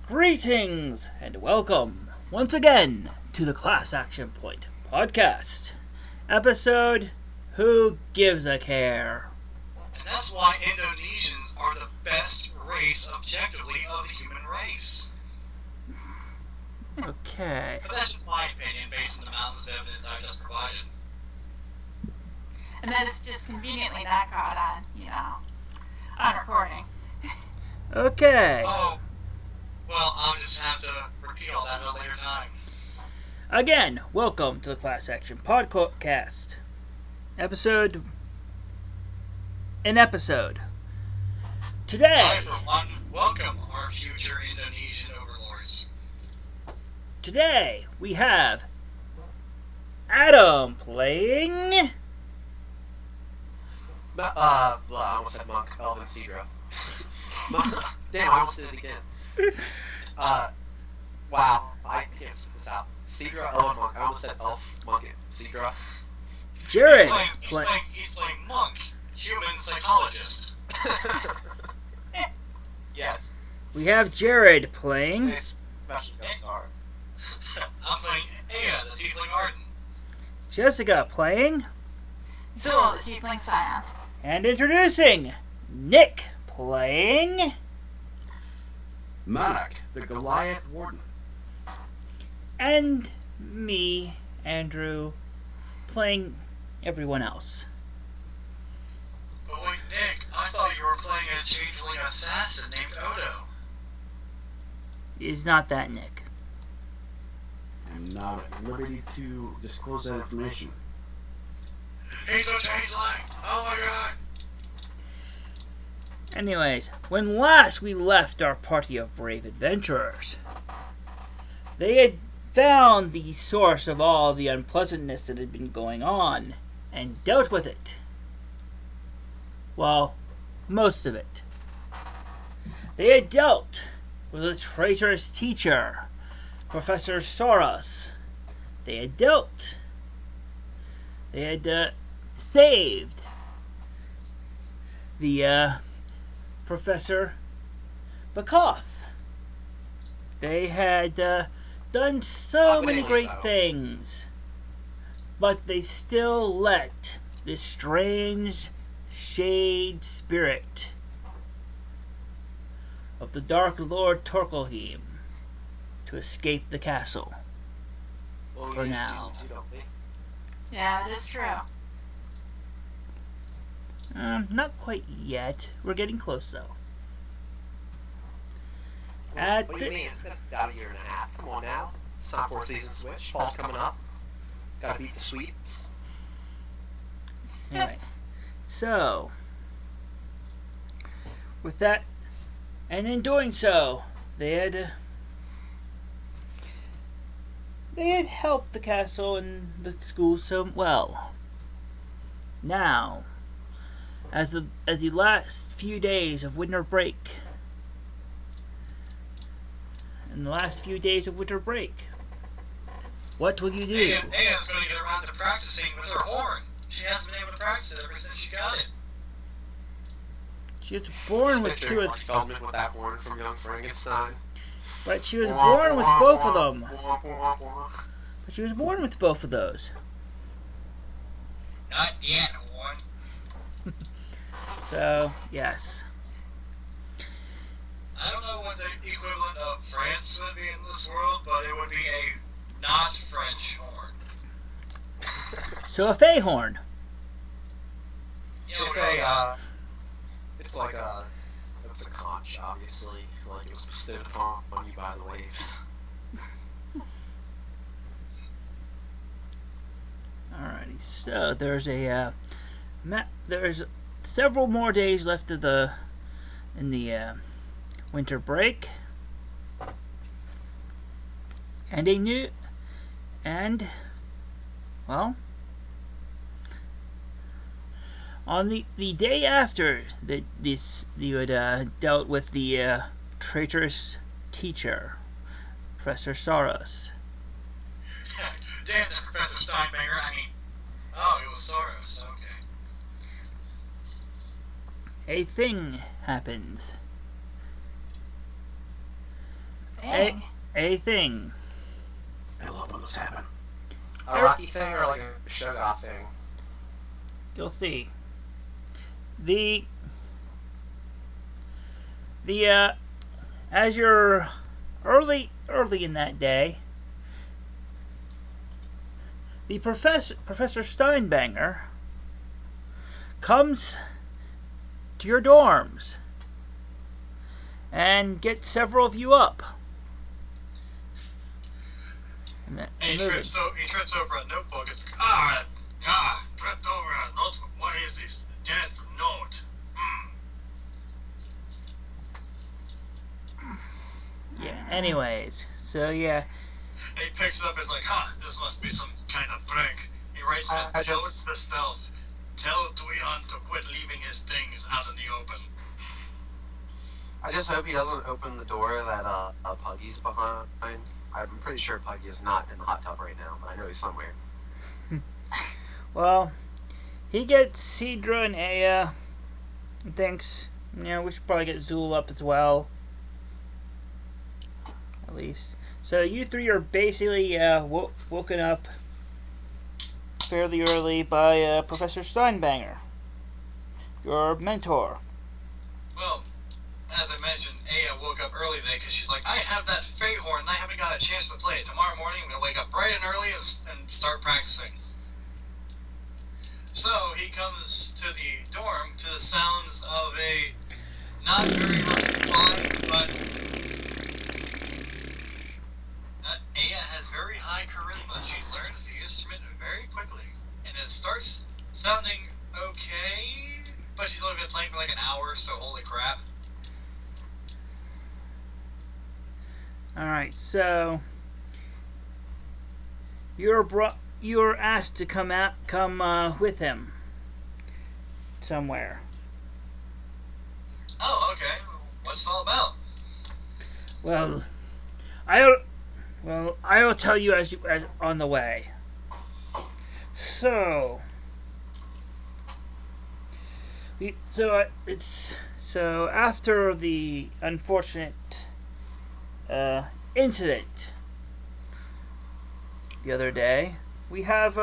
Greetings and welcome once again to the Class Action Point podcast. Episode Who Gives a Care? And that's why Indonesians are the best race objectively of the human race. Okay. But that's just my opinion based on the mountains of evidence I've just provided. And then it's just conveniently not caught on recording. Okay. Oh, well, I'll just have to repeat all that at a later time. Again, welcome to the Class Action Podcast. Episode. Today. I, for one, welcome our future Indonesian overlords. Today, we have Adam playing. I almost said Monk, Elvin, Cedro. Damn, I almost did it again. Wow, I can't spit this out. Cedro, Elvin, Monk. I almost said Elf, Monk, Cedro. Jared He's playing Monk, human psychologist. Yes. We have Jared playing. Special guest star. I'm playing Aya, the Tiefling Arden. Jessica playing. Zeuel, the Tiefling Scion. And introducing Nick playing. Manak, the Goliath Warden. And me, Andrew, playing everyone else. But wait, Nick, I thought you were playing a changeling assassin named Odo. Is not that Nick. I'm not at liberty to disclose that information. He's a changeling! Oh my god! Anyways, when last we left our party of brave adventurers, they had found the source of all the unpleasantness that had been going on and dealt with it. Well, most of it. They had dealt with a traitorous teacher, Professor Soros. They had saved the Professor Bakoth. They had done so many great things, but they still let this strange shade spirit of the Dark Lord Torkelheim to escape the castle. Well, For we now. Season 2, don't we? Yeah, that is true. Not quite yet. We're getting close, though. What do you mean? It's been about a year and a half. Come on now. It's time for a season switch. Fall's coming up. Gotta beat the sweeps. Anyway, so, with that, and in doing so, they had helped the castle and the school so well. Now, as the last few days of winter break, what will you do? Aya's going to get around to practicing with her horn. She hasn't been able to practice it ever since she got it. She was born with two of Feldman with that horn from Young Frankenstein. but she was born with both of them. But she was born with both of those. Not yet, horn. So, yes. I don't know what the equivalent of France would be in this world, but it would be a not French horn. So a Fey horn. You know, It's like a conch, obviously. Like it was bestowed upon you by the waves. Alrighty, so there's there's several more days left of the winter break, on the day after you had dealt with the traitorous teacher, Professor Soros. Damn that Professor Steinbanger, I mean, oh, it was Soros, okay. A thing happens. Dang. A thing. I love when those happen. A Rocky thing or like a Shogoff thing? You'll see. The as you're early in that day, the Professor Steinbanger comes to your dorms and gets several of you up. And he trips over a notebook. It's tripped over a notebook. What is this? Death note. Yeah. Anyways, so yeah. He picks it up. It's like, this must be some kind of prank. He writes a note to Stealth. Tell Dweon to quit leaving his things out in the open. I just hope he doesn't open the door that Puggy's behind. I'm pretty sure Puggy is not in the hot tub right now, but I know he's somewhere. Well, he gets Cedra and Aya. And thinks, we should probably get Zeuel up as well. At least. So you three are basically woken up fairly early by Professor Steinbanger, your mentor. Well, as I mentioned, Aya woke up early today because she's like, I have that Fey horn and I haven't got a chance to play it. Tomorrow morning I'm going to wake up bright and early and start practicing. So he comes to the dorm to the sounds of a not very much fun, but Aya has very high charisma. She learns the instrument very quickly, and it starts sounding okay, but she's only been playing for like an hour, so holy crap. Alright, so you're asked to come with him somewhere. Oh, okay. What's it all about? Well, I will tell you as on the way. So after the unfortunate incident the other day, we have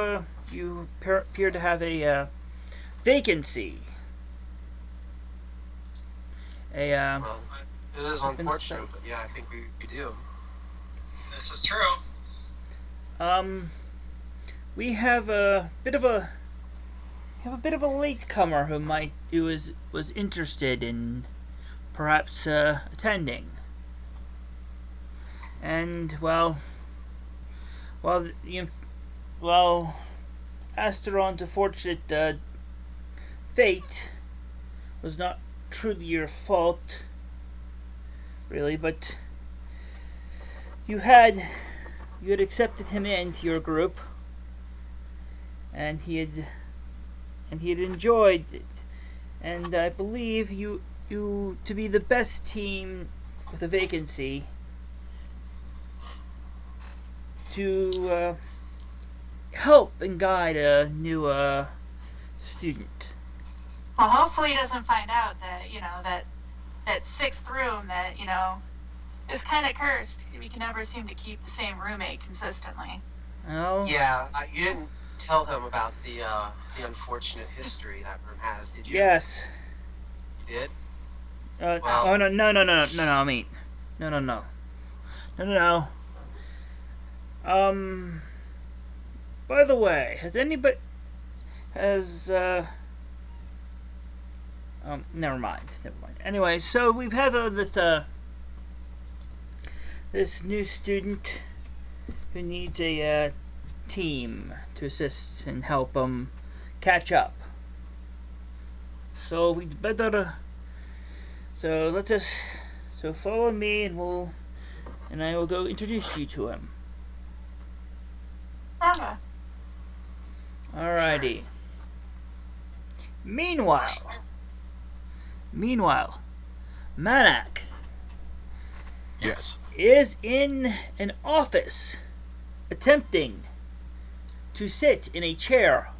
you appear to have a vacancy. Well, it is unfortunate, but yeah, I think we do. This is true. We have a bit of a latecomer who was interested in perhaps attending. And Asteron's unfortunate fate was not truly your fault, really, but you had accepted him into your group, and he had enjoyed it, and I believe you to be the best team with a vacancy to help and guide a new student. Well, hopefully he doesn't find out that, that sixth room that, is kind of cursed. We can never seem to keep the same roommate consistently. Well, yeah, you didn't tell him about the unfortunate history that room has, did you? Yes. You did? No. I mean, no. By the way, never mind. Anyway, so we've had this new student who needs a team to assist and help catch up. So we'd better. So follow me, and I will go introduce you to him. Okay. Alrighty. Meanwhile, Manak Yes. is in an office attempting to sit in a chair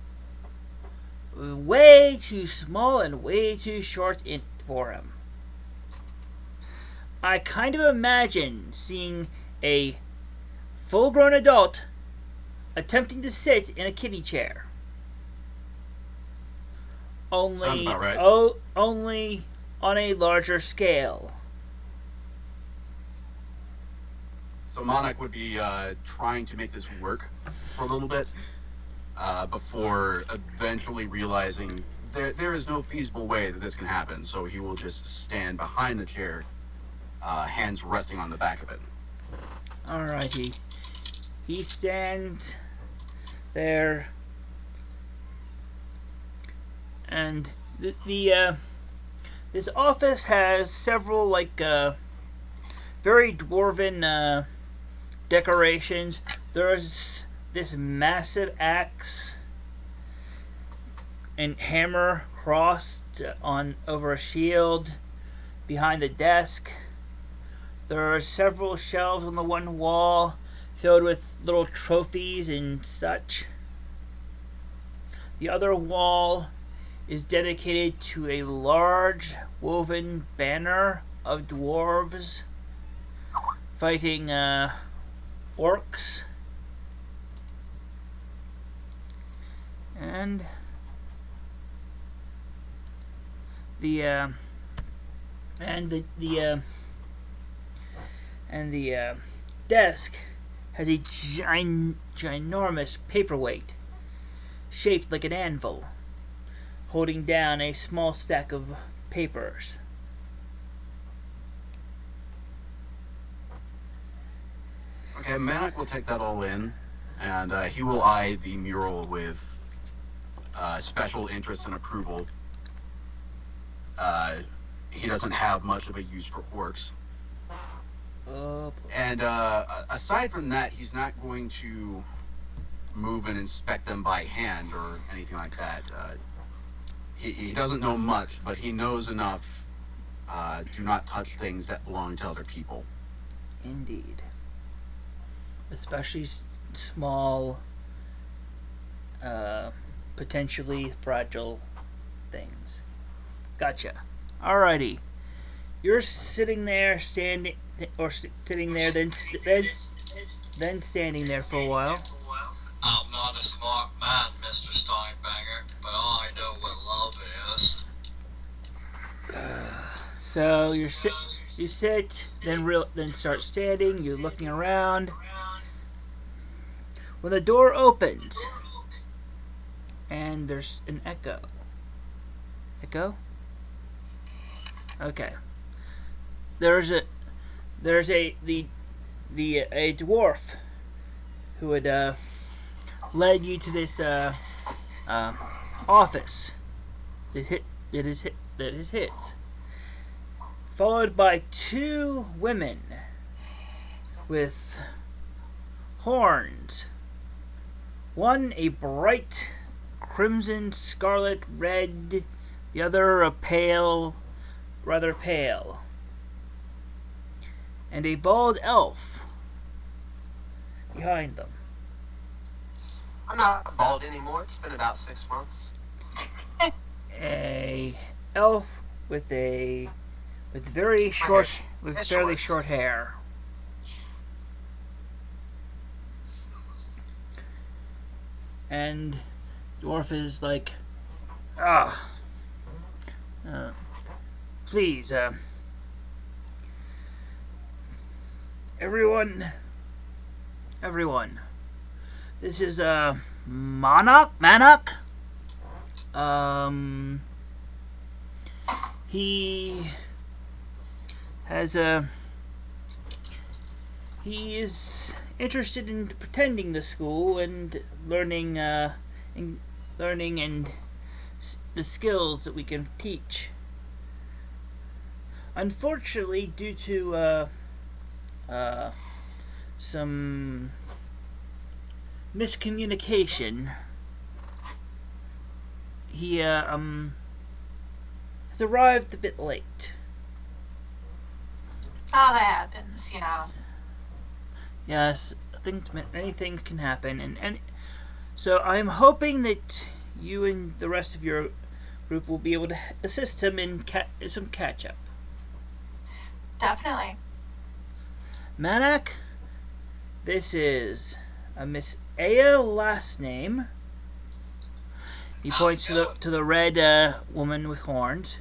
way too small and way too short for him. I kind of imagine seeing a full-grown adult attempting to sit in a kiddie chair. Sounds about right. Only on a larger scale. So Monarch would be trying to make this work for a little bit before eventually realizing there is no feasible way that this can happen. So he will just stand behind the chair, hands resting on the back of it. Alrighty. He stands there, and this office has several very dwarven decorations. There's this massive axe and hammer crossed on over a shield behind the desk. There are several shelves on the one wall filled with little trophies and such. The other wall is dedicated to a large woven banner of dwarves fighting orcs. And the desk has a ginormous paperweight shaped like an anvil, holding down a small stack of papers. Okay, Manic will take that all in, and he will eye the mural with special interest and approval. He doesn't have much of a use for orcs. And aside from that, he's not going to move and inspect them by hand or anything like that. He doesn't know much, but he knows enough. Do not touch things that belong to other people. Indeed. Especially small, potentially fragile things. Gotcha. Alrighty. You're sitting there, sitting there, then standing there for a while. I'm not a smart man, Mr. Steinbanger, but I know what love is. So you sit, then start standing. You're looking around. When the door opens, and there's an echo. Echo? Okay. There's a dwarf who had led you to this office that is his, followed by two women with horns. One a bright crimson, scarlet, red, the other a rather pale, and a bald elf behind them. I'm not bald anymore. It's been about 6 months. A elf with fairly short hair. And dwarf is like, please, everyone, this is, Monarch, he is interested in attending the school and learning the skills that we can teach. Unfortunately, due to some miscommunication, he has arrived a bit late. Oh, that happens, Yes, I think many things can happen, and so I'm hoping that you and the rest of your group will be able to assist him in some catch up. Definitely. Manak, this is a Miss Aya last name. He points to the red woman with horns.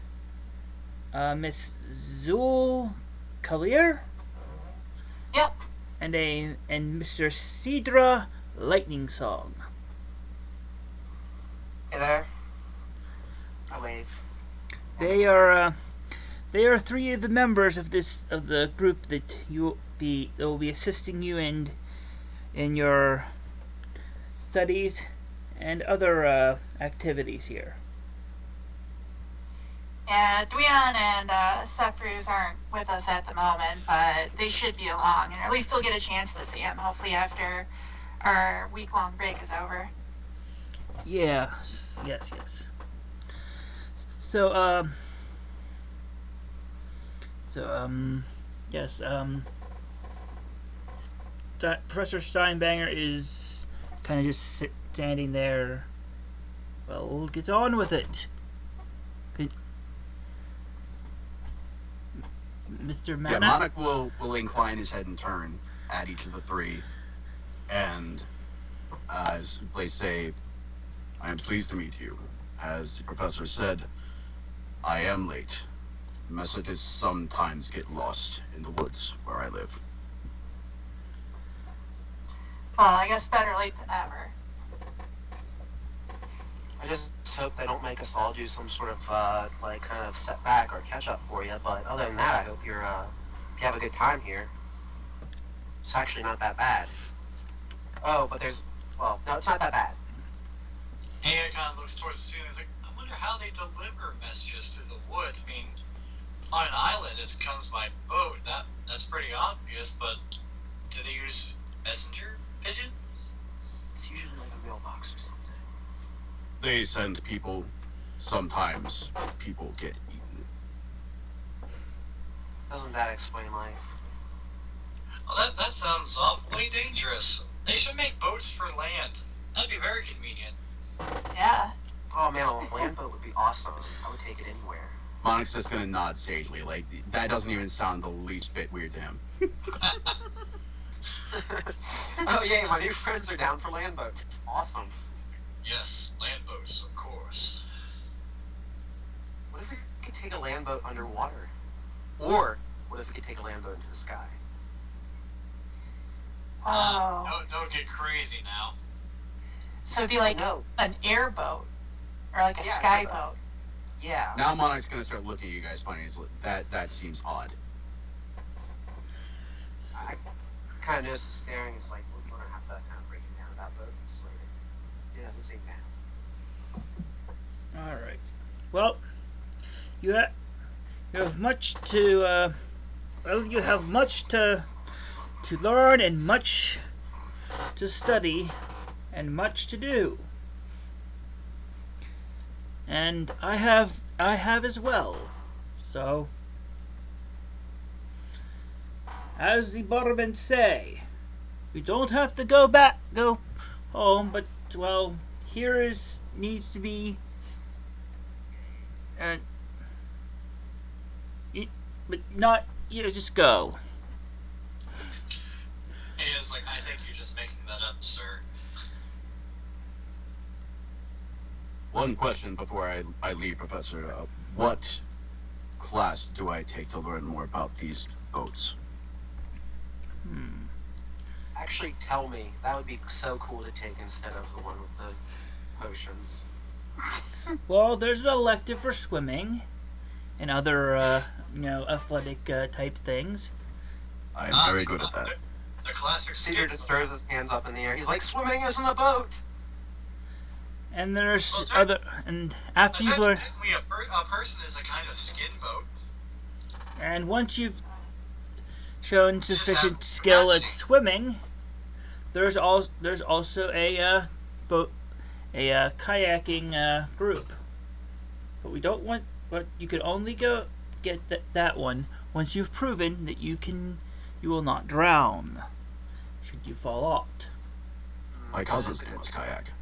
Miss Zeuel Kalir. Yep. And Mr. Sidra Lightning Song. Hey there. I wave. They are three of the members of the group that will be assisting you in your studies and other activities here. Yeah, Dweon and Sephruz aren't with us at the moment, but they should be along, and at least we'll get a chance to see them, hopefully after our week-long break is over. Yes. So, yes, Professor Steinbanger is kind of just standing there. Well, get on with it. Mr. Manak? Yeah, Monarch will incline his head and turn at each of the three. And as they say, I am pleased to meet you. As the professor said, I am late. Messages sometimes get lost in the woods where I live. Well, I guess better late than never. I just hope they don't make us all do some sort of kind of setback or catch up for you. But other than that, I hope you have a good time here. It's actually not that bad. Oh, but no, it's not that bad. Aya kind of looks towards the ceiling. He's like, I wonder how they deliver messages through the woods. I mean, on an island, it comes by boat. That's pretty obvious. But do they use messenger pigeons? It's usually like a mailbox or something. They send people. Sometimes people get eaten. Doesn't that explain life? Well, that sounds awfully dangerous. They should make boats for land. That'd be very convenient. Yeah. Oh man, a land boat would be awesome. I would take it anywhere. Monarch's just gonna nod sagely, like that doesn't even sound the least bit weird to him. Oh yay, my new friends are down for land boats. Awesome. Yes, land boats, of course. What if we could take a land boat underwater? Or what if we could take a land boat into the sky? Oh. Don't get crazy now. So it'd be like No. an airboat or like a Yeah, sky airboat. boat. Yeah. Now Monarch's gonna start looking at you guys funny. That seems odd. I kind of just staring. It's like, we're gonna have to kind of break it down about boats later. It doesn't seem bad. All right. Well, you have much to you have much to learn and much to study and much to do. And I have as well. So, as the Barman say, you don't have to go home, but well, here needs to be but not, just go. Aya's like, I think you're just making that up, sir. One question before I leave, Professor. What class do I take to learn more about these boats? Actually, tell me. That would be so cool to take instead of the one with the potions. Well, there's an elective for swimming and other, athletic type things. I am very good at that. The classic Cedar skip. just throws his hands up in the air. He's like, swimming isn't a boat! And there's Well, and after you've learned, Technically, a person is a kind of skin boat. and once you've shown Just sufficient have skill at capacity. swimming, there's also a kayaking group. But we don't want. But you can only go get that one once you've proven that you will not drown should you fall out. My cousin's name is Kayak.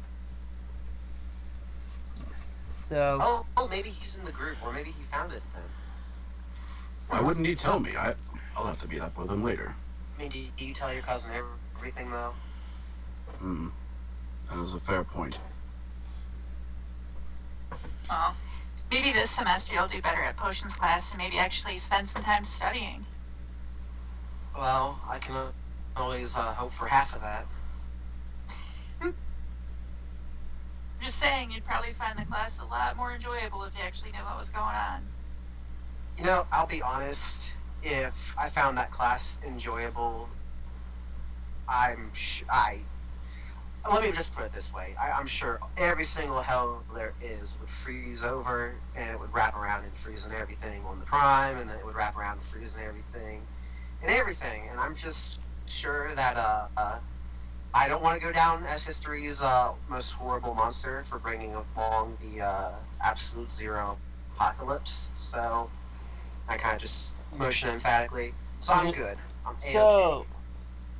So Oh, maybe he's in the group, or maybe he found it then. Why wouldn't he tell me? I'll have to meet up with him later. I mean, do you tell your cousin everything, though? That is a fair point. Well, maybe this semester you'll do better at potions class and maybe actually spend some time studying. Well, I can always hope for half of that. I'm just saying, you'd probably find the class a lot more enjoyable if you actually knew what was going on. You know, I'll be honest. If I found that class enjoyable, let me just put it this way. I'm sure every single hell there is would freeze over, and it would wrap around and freeze and everything on the prime, and then it would wrap around and freeze and everything. And I'm just sure that I don't want to go down as history's most horrible monster for bringing along the absolute zero apocalypse. So I kind of just motion emphatically. So I'm good. I'm A-okay. So,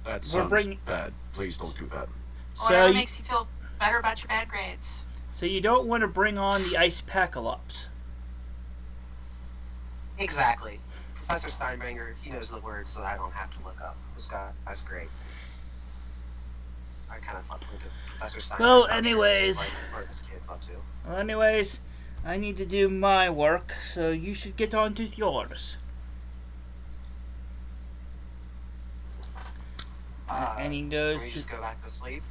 That sounds bad. Please don't do that. Whatever makes you feel better about your bad grades. So you don't want to bring on the ice pacalops. Exactly. Professor Steinbanger, he knows the words that I don't have to look up. This guy's great. I kind of fuck with Professor Steinbanger. Well, I'm sure anyways. it's just like what his kids up to. Well, anyways, I need to do my work, so you should get on to yours. And he goes Can we just go back to sleep?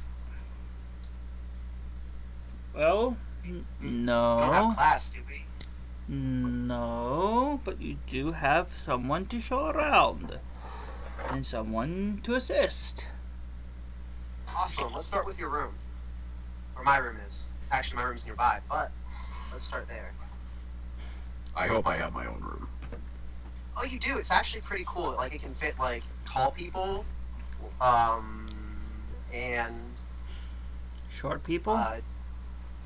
Well, We don't have no. class, do we? No, but you do have someone to show around. And someone to assist. Awesome. Let's start with your room. Where my room is. Actually, my room's nearby, but let's start there. I hope I have my own room. Oh, you do? It's actually pretty cool. Like, it can fit, like, tall people, and... Short people?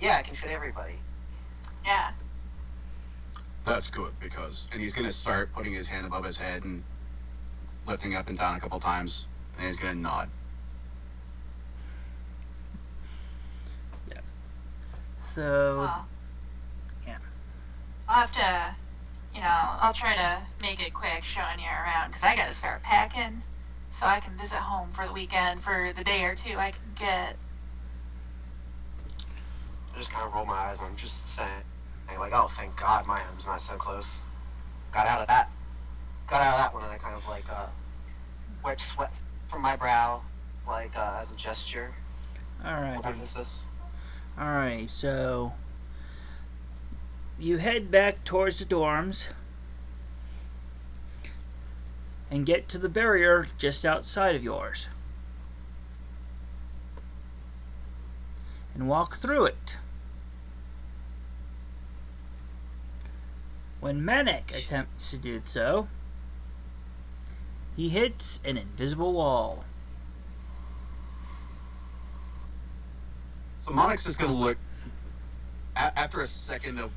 Yeah, it can fit everybody. Yeah. That's good and he's gonna start putting his hand above his head and lifting up and down a couple times, and he's gonna nod. Yeah. So, Well, yeah. I'll have to, I'll try to make it quick showing you around, because I got to start packing so I can visit home for the weekend for the day or two I can get. I just kind of roll my eyes and I'm just saying, like, oh, thank God my hand's not so close. Got out of that one, and I kind of, like, wiped sweat from my brow, like, as a gesture. Alright. What is this? Alright, so you head back towards the dorms and get to the barrier just outside of yours and walk through it. When Manic attempts to do so, he hits an invisible wall. So Monix is gonna look after a second of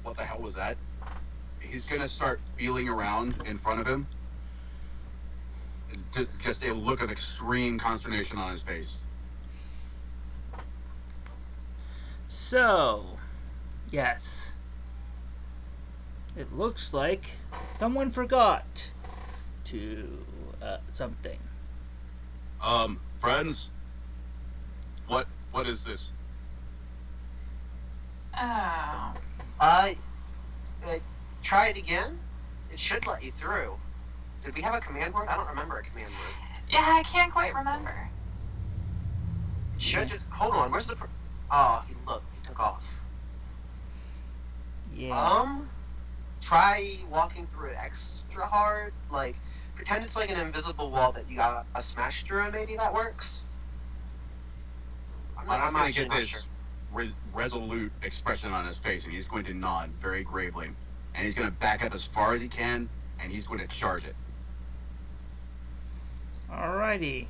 what the hell was that? He's gonna start feeling around in front of him. Just a look of extreme consternation on his face. So, yes. It looks like someone forgot to something. Friends? What is this? Oh. Try it again? It should let you through. Did we have a command word? I don't remember a command word. Yeah, I can't quite remember. It should just... Hold on, where's the... Oh, he took off. Yeah. Try walking through it extra hard. Like, pretend it's like an invisible wall that you got smashed through, and maybe that works. I'm going to get this resolute expression on his face, and he's going to nod very gravely. And he's going to back up as far as he can, and he's going to charge it. Alrighty.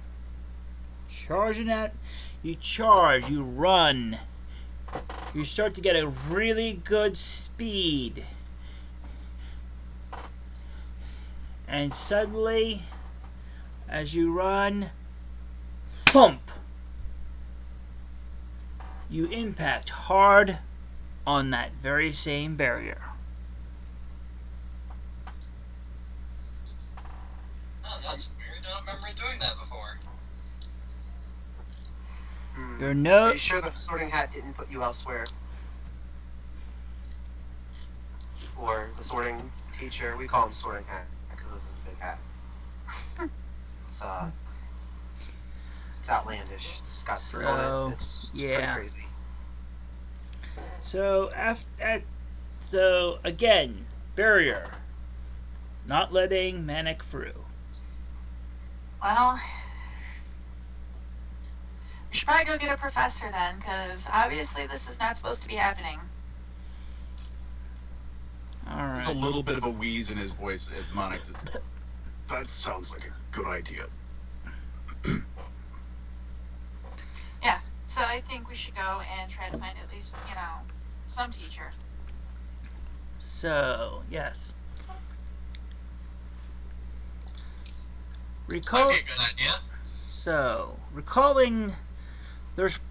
Charging at... You charge, you run. You start to get a really good speed. And suddenly, as you run, thump! You impact hard on that very same barrier. That's weird. I don't remember doing that before. Your Are note. you sure the sorting hat didn't put you elsewhere? Or the sorting teacher? We call him sorting hat because of his big hat. It's outlandish. It's got fruit on it. It's pretty yeah. crazy. So again, barrier. Not letting Manic through. Well, we should probably go get a professor then, because obviously this is not supposed to be happening. There's a Alright. little bit of a wheeze in his voice as Monik. That sounds like a good idea. Yeah, so I think we should go and try to find at least, some teacher. So, yes. Might be a good idea. So, recalling there's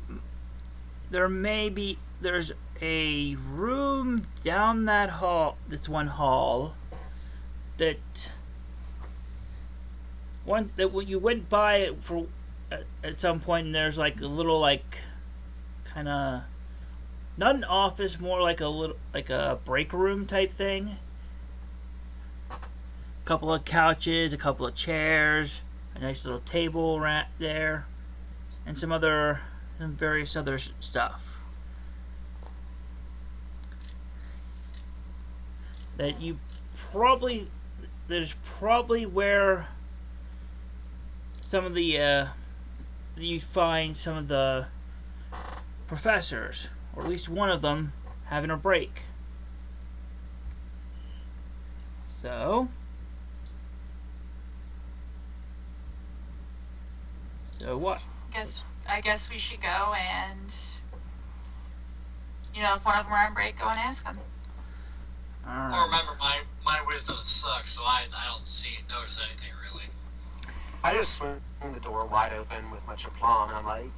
a room down this one hall that you went by it for at some point, and there's like a little kind of not an office, more like a break room type thing. A couple of couches, a couple of chairs, a nice little table there, and some various other stuff that there's probably where some of the you find some of the professors, or at least one of them, having a break. So what? I guess we should go and, if one of them are on break, go and ask them. Well, remember, my wisdom sucks, so I don't notice anything really. I just swing the door wide open with much aplomb, and I'm like,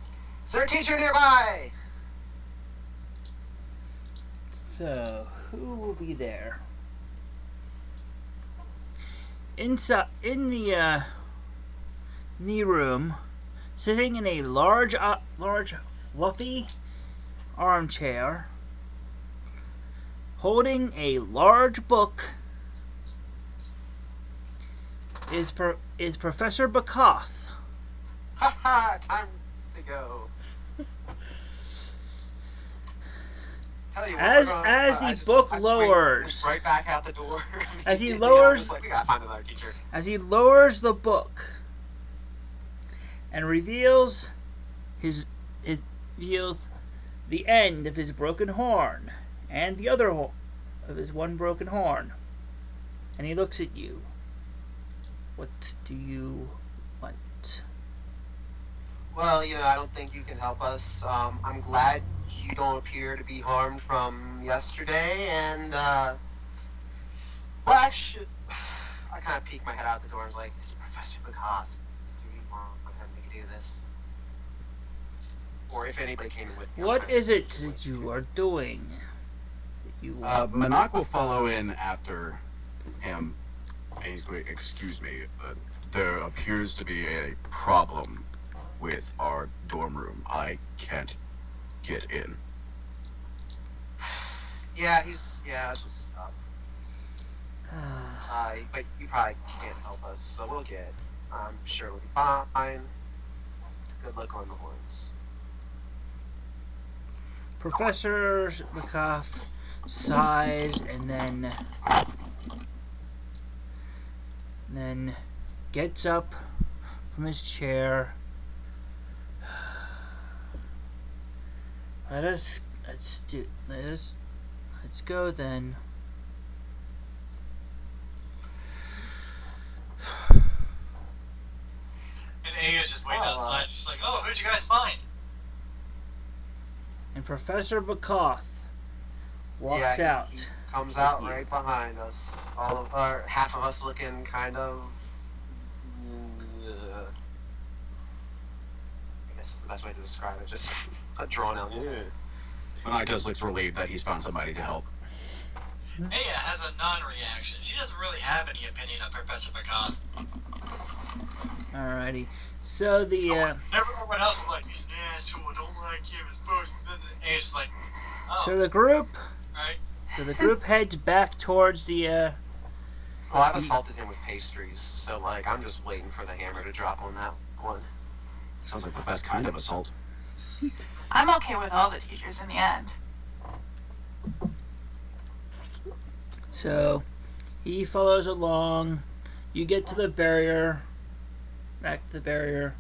"Is there a teacher nearby?" So, who will be there? Inside, in the room, sitting in a large, fluffy armchair, holding a large book, is Professor Bakoth. Ha ha! Time to go. Tell you what, As the book lowers, right back out the door. As he I'm lowers, just like, we gotta find another teacher. as he lowers the book, and reveals the end of his broken horn, and the other of his one broken horn, and he looks at you. What do you want? Well, I don't think you can help us. I'm glad you don't appear to be harmed from yesterday, and, well, actually, I kind of peek my head out the door and was like, "Is Professor Bakoth? Do you want him to do this?" Or if anybody came in with me. What is it that you are doing? Monik will follow in after him, and he's going, "Excuse me, there appears to be a problem with our dorm room. I can't get in." Yeah, that's what's up. But you probably can't help us, so we'll get. I'm sure we'll be fine. Good luck on the horns. Professor Bakoth sighs and then gets up from his chair. Let's go then. And Aya's just waiting outside, just like, "Oh, who'd you guys find?" And Professor Bakoth walks out. He comes out right behind us. Half of us looking kind of. I guess is the best way to describe it. Just a drawn out. Monik just looks relieved that he's found somebody to help. Aya has a non-reaction. She doesn't really have any opinion of Professor Bakoth. Alrighty. So the Everyone else was like, he's an asshole, I don't like him, his books. And then Aya's just like, oh, so the group right. heads back towards the Well, I've assaulted him with pastries, so like I'm just waiting for the hammer to drop on that one. Sounds like the best kind of assault. I'm okay with all the teachers in the end. So he follows along. You get to the barrier. Back to the barrier.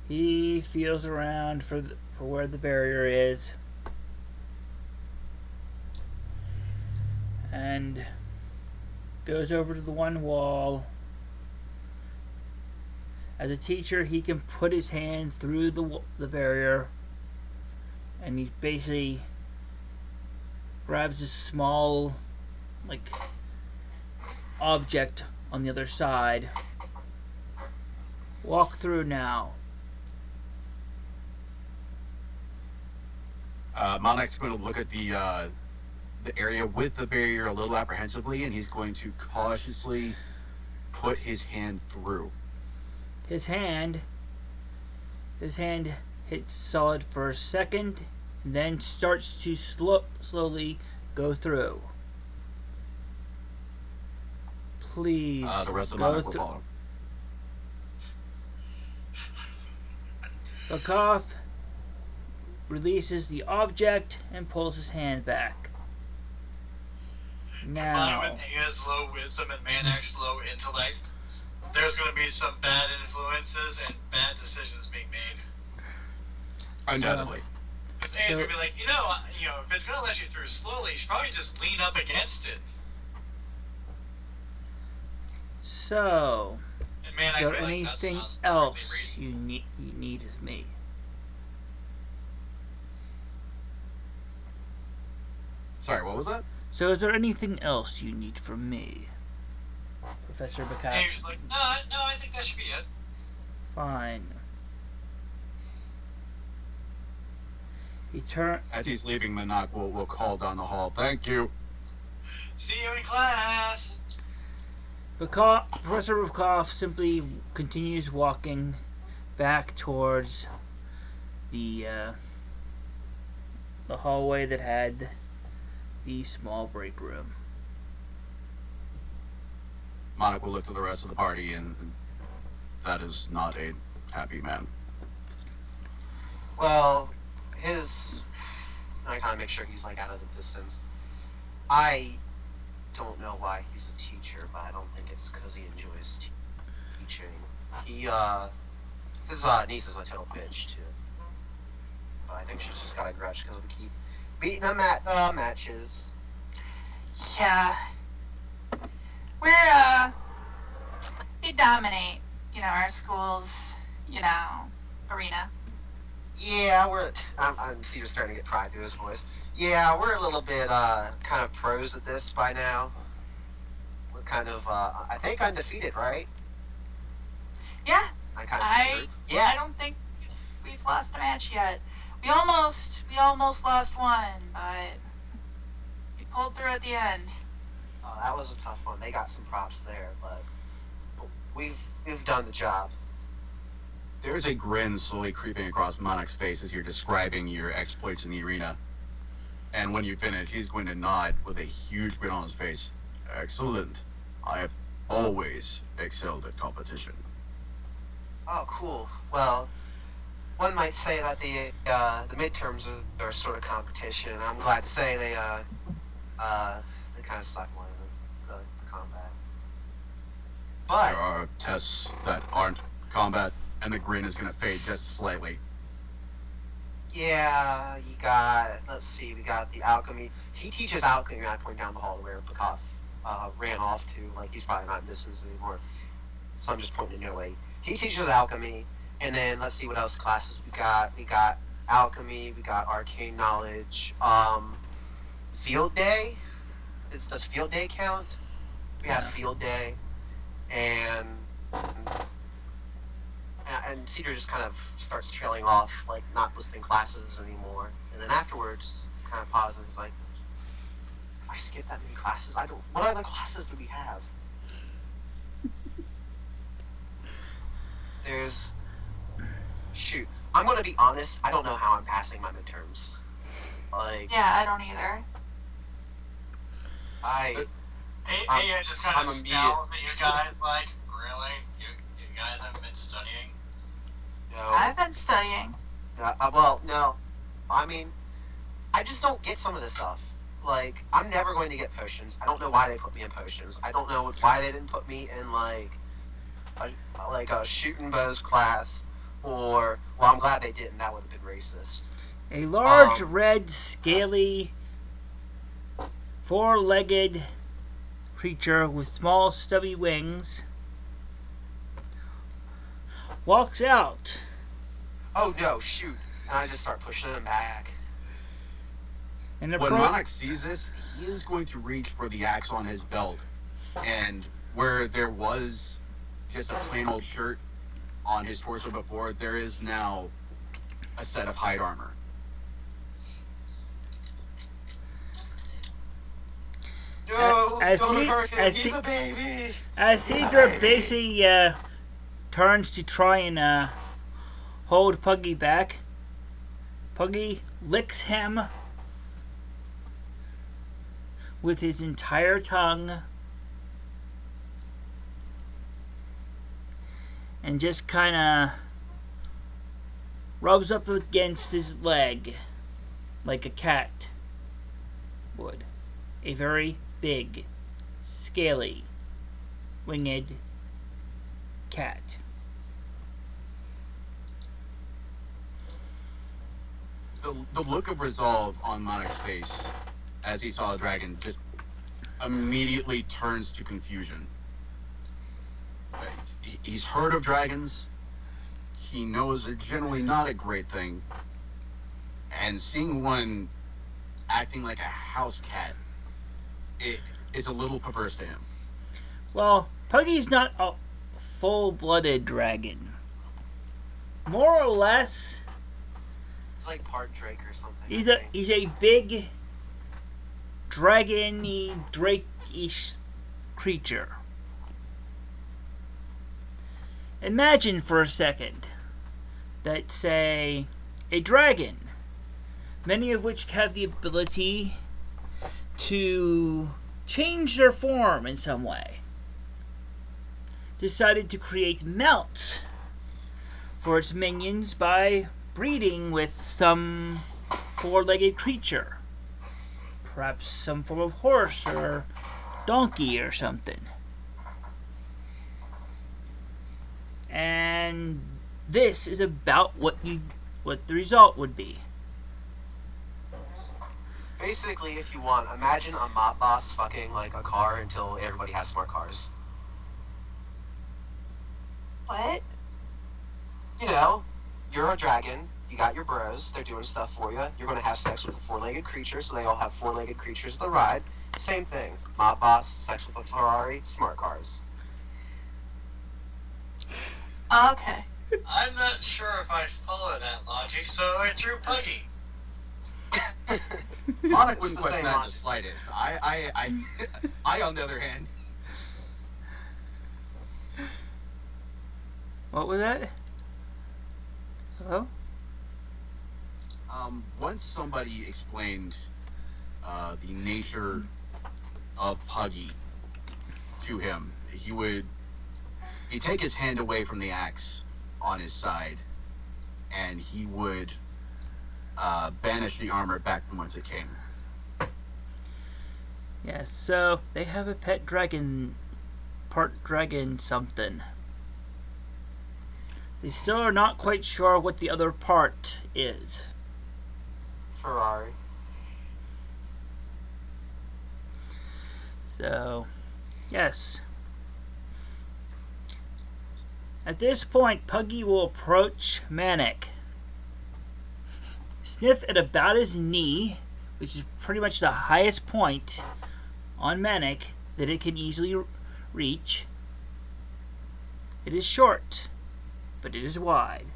He feels around for where the barrier is. And goes over to the one wall. As a teacher, he can put his hand through the barrier, and he basically grabs a small, like, object on the other side. Walk through now. Monarch's going to look at the area with the barrier a little apprehensively, and he's going to cautiously put his hand through. His hand hits solid for a second, and then starts to slowly go through. Please The rest of the go Monarch will through. follow. Bakov releases the object and pulls his hand back. Combined Now, with Aya's low wisdom and Manak's low intellect, there's going to be some bad influences and bad decisions being made. Undoubtedly. Because Aya's going to be like, if it's going to let you through slowly, you should probably just lean up against it. so And Manak is there would be like, that anything sounds perfectly else reasonable. you need of me? Sorry, what was that? So is there anything else you need from me, Professor Bakov? Aya's like, no, I think that should be it. Fine. As he's leaving, Monarch will call down the hall. Thank you. See you in class. Professor Bakov simply continues walking back towards the hallway that had the small break room. Monarch will look to the rest of the party, and that is not a happy man. Well, I kind of make sure he's like out of the distance. I don't know why he's a teacher, but I don't think it's because he enjoys teaching. His niece is a total bitch too. But I think she's just got a grudge because we keep beating him at matches. Yeah. We dominate, our school's, arena. Yeah, I'm Cedar's starting to get pride to his voice. Yeah, we're a little bit kind of pros at this by now. We're kind of I think undefeated, right? Yeah. I don't think we've lost a match yet. We almost lost one, but we pulled through at the end. Oh, that was a tough one. They got some props there, but we've done the job. There's a grin slowly creeping across Monarch's face as you're describing your exploits in the arena. And when you finish, he's going to nod with a huge grin on his face. Excellent. I have always excelled at competition. Oh, cool. Well, one might say that the midterms are sort of competition. I'm glad to say they kind of suck more than the combat. But There are tests that aren't combat, and the grin is going to fade just slightly. yeah, we got the alchemy. He teaches alchemy. I point down the hall where Bakov ran off to. Like, he's probably not in distance anymore. So I'm just pointing no way. He teaches alchemy, and then let's see what else classes we got. We got alchemy. We got arcane knowledge. Field day. Does field day count? We have field day, and Cedar just kind of starts trailing off, like not listing classes anymore. And then afterwards, kind of pauses, and is like, "If I skip that many classes, what other classes do we have?" There's... Shoot. I'm gonna be honest, I don't know how I'm passing my midterms. Like, Yeah, I don't either. Aya just kind I'm of immediate. scowls at you guys like, really? You guys haven't been studying? no. I've been studying. Well, no. I mean, I just don't get some of this stuff. Like, I'm never going to get potions. I don't know why they put me in potions. I don't know why they didn't put me in, like a shooting bows class. Or, well, I'm glad they didn't. That would have been racist. A large, red, scaly, four-legged creature with small, stubby wings walks out. Oh, no, shoot. And I just start pushing them back. And When Monarch sees this, he is going to reach for the axe on his belt. And where there was just a plain old shirt on his torso before, there is now a set of hide armor. No, I don't see- hurt him. I He's see- a baby. As Cedra basically turns to try and hold Puggy back, Puggy licks him with his entire tongue and just kind of rubs up against his leg like a cat would. A very big, scaly, winged cat. The look of resolve on Monarch's face as he saw a dragon just immediately turns to confusion. He's heard of dragons. He knows they're generally not a great thing. And seeing one acting like a house cat, it is a little perverse to him. Well, Puggy's not a full-blooded dragon. More or less, It's like part Drake or something. he's a big dragon-y, drake-ish creature. Imagine for a second that, say, a dragon, many of which have the ability to change their form in some way, decided to create mounts for its minions by breeding with some four-legged creature. Perhaps some form of horse or donkey or something. And this is about what the result would be. Basically, if you want, imagine a mob boss fucking like a car until everybody has smart cars. What? You know, you're a dragon, you got your bros, they're doing stuff for you, you're gonna have sex with a four-legged creature, so they all have four-legged creatures to ride. Same thing. Mob boss, sex with a Ferrari, smart cars. Okay. I'm not sure if I follow that logic, so I drew Puggy. Monarch It's wouldn't the question same that the logic. slightest. I, on the other hand, What was that? Hello? once somebody explained the nature of Puggy to him, he'd take his hand away from the axe on his side, and he would banish the armor back from whence it came. Yes, so they have a pet dragon, part dragon something. They still are not quite sure what the other part is. Ferrari. So, yes. At this point, Puggy will approach Manic. Sniff at about his knee, which is pretty much the highest point on Manic that it can easily reach. It is short, but it is wide.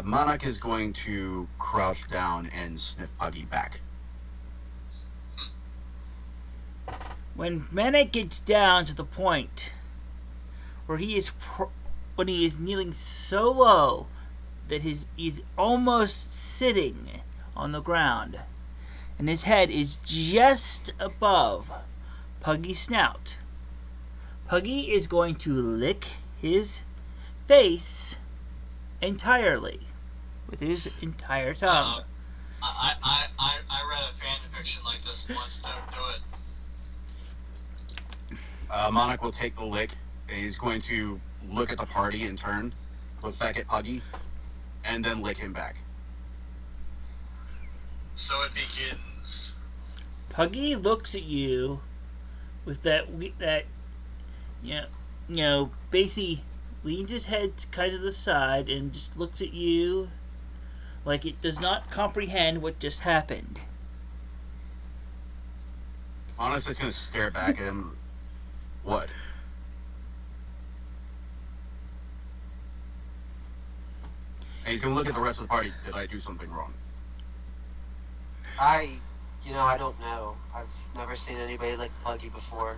Monarch is going to crouch down and sniff Puggy back. When Manic gets down to the point where when he is kneeling so low that he's almost sitting on the ground, and his head is just above Puggy's snout. Puggy is going to lick his face entirely with his entire tongue. I read a fan fiction like this once. Don't do it. Monarch will take the lick, and he's going to look at the party in turn, look back at Puggy, and then lick him back. So it begins. Puggy looks at you with that basically leans his head kind of to the side and just looks at you like it does not comprehend what just happened. Honestly, it's going to stare back at him. What? And he's going to look at the rest of the party. Did I do something wrong? I don't know. I've never seen anybody like Puggy before.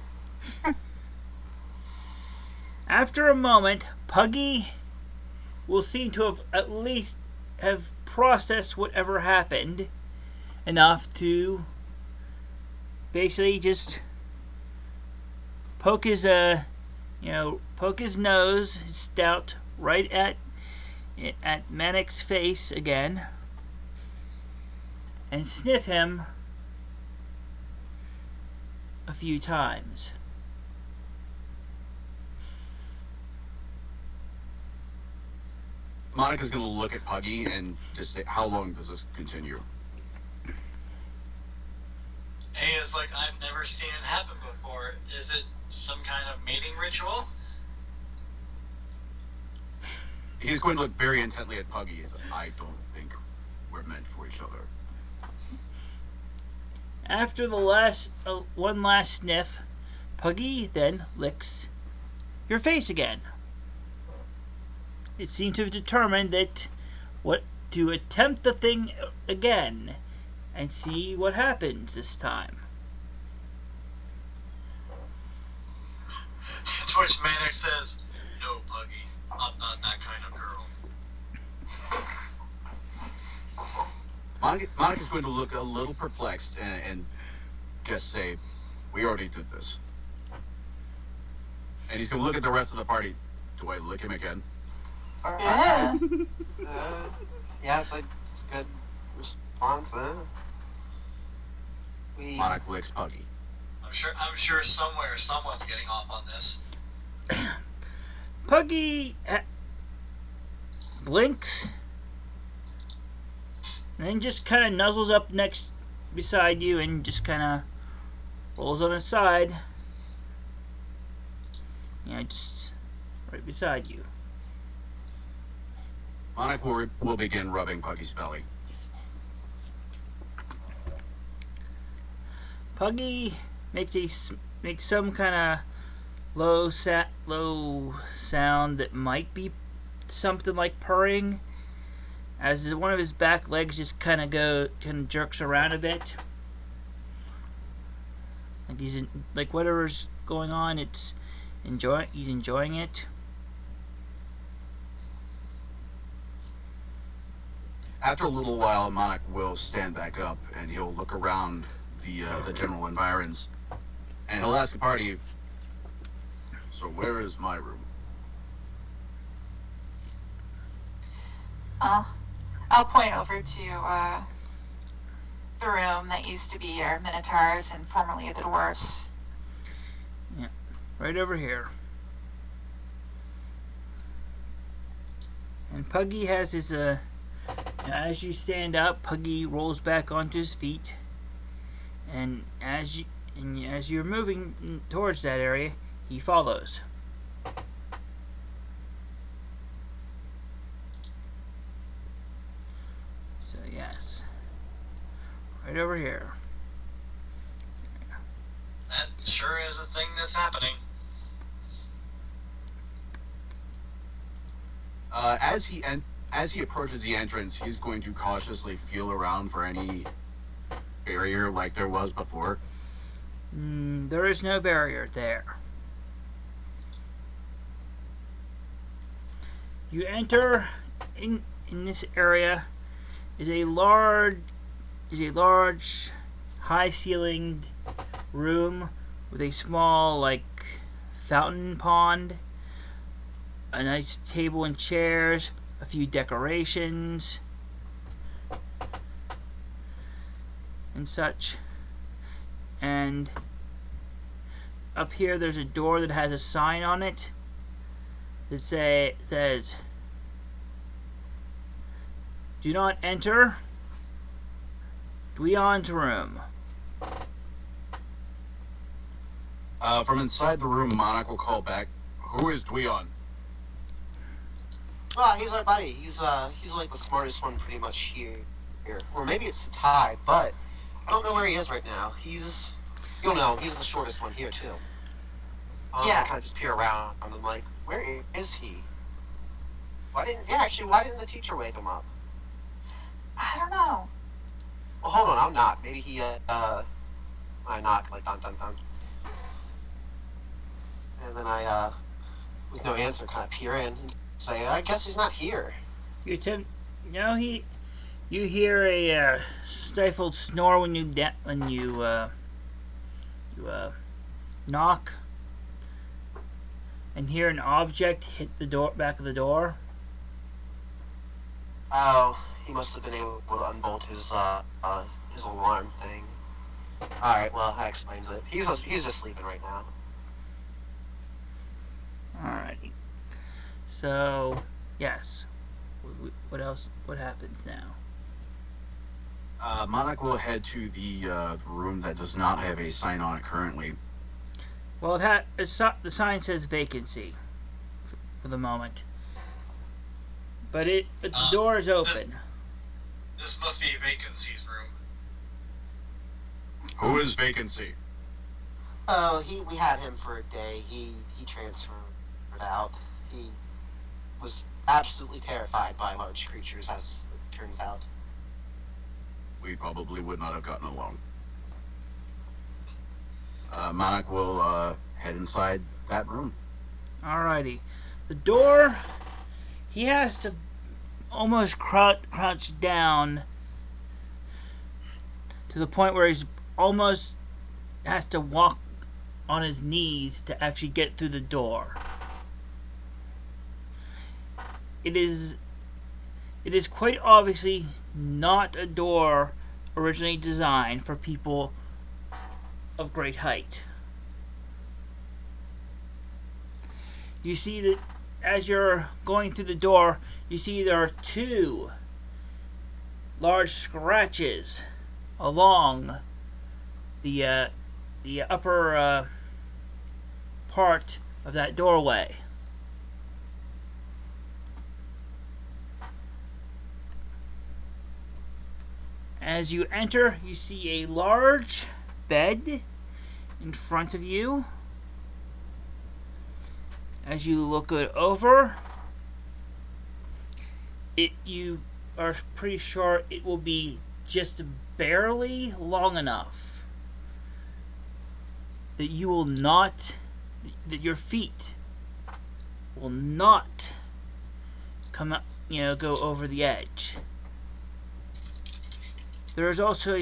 After a moment, Puggy will seem to have at least have processed whatever happened enough to basically just poke his nose, his snout, right at Manic's face again, and sniff him a few times. Monica's going to look at Puggy and just say, how long does this continue? Aya's like, I've never seen it happen before. Is it some kind of mating ritual? He's going to look very intently at Puggy. He's like, I don't think we're meant for each other. After the one last sniff, Puggy then licks your face again. It seemed to have determined to attempt the thing again and see what happens this time. To which Manic says, no, Puggy, I'm not that kind of girl. Monica's going to look a little perplexed and just say, we already did this. And he's going to look at the rest of the party. Do I lick him again? Yeah, it's a good response, huh? Monarch licks Puggy. I'm sure somewhere someone's getting off on this. Puggy blinks and then just kind of nuzzles up next beside you and just kind of rolls on his side. Just right beside you. Monarch will begin rubbing Puggy's belly. Puggy makes some kind of low sound that might be something like purring, as one of his back legs just kind of jerks around a bit. Like whatever's going on, he's enjoying it. After a little while, Monarch will stand back up and he'll look around the general environs, and he'll ask the party, so where is my room? I'll point over to the room that used to be our Minotaurs and formerly the Dwarfs. Yeah, right over here. And Puggy has his as you stand up, Puggy rolls back onto his feet, and as you're moving towards that area, he follows. So yes, right over here. That sure is a thing that's happening. As he approaches the entrance, he's going to cautiously feel around for any barrier like there was before. There is no barrier there. You enter in this area is a large high-ceilinged room with a small fountain pond, a nice table and chairs, a few decorations and such. And up here there's a door that has a sign on it that says, "Do not enter Dweon's room." From inside the room, Monarch will call back, "Who is Dweon?" Well, he's our buddy. He's like the smartest one pretty much here. Or maybe it's the tie, but I don't know where he is right now. You'll know, he's the shortest one here too. Yeah. I kind of just peer around and I'm like, where is he? Why didn't the teacher wake him up? I don't know. Well, hold on, I'll knock. Maybe he, I knock, like, dun dun dun. And then I, with no answer, kind of peer in and say, I guess he's not here. You hear a stifled snore when you knock, and hear an object hit the back of the door. Oh, he must have been able to unbolt his alarm thing. Alright, well, that explains it. He's just sleeping right now. Alrighty. So, yes. What else? What happens now? Monarch will head to the room that does not have a sign on it currently. Well, the sign says vacancy for the moment, but the door is open. This must be Vacancy's room. Who is Vacancy? Oh, we had him for a day. He transferred out. He was absolutely terrified by large creatures, as it turns out. We probably would not have gotten along. Monarch will head inside that room. Alrighty. The door, he has to almost crouch down to the point where he's almost has to walk on his knees to actually get through the door. It is quite obviously not a door originally designed for people of great height. You see that as you're going through the door, you see there are two large scratches along the upper part of that doorway. As you enter, you see a large bed in front of you. As you look it over, you are pretty sure it will be just barely long enough that your feet will not come up, go over the edge. There is also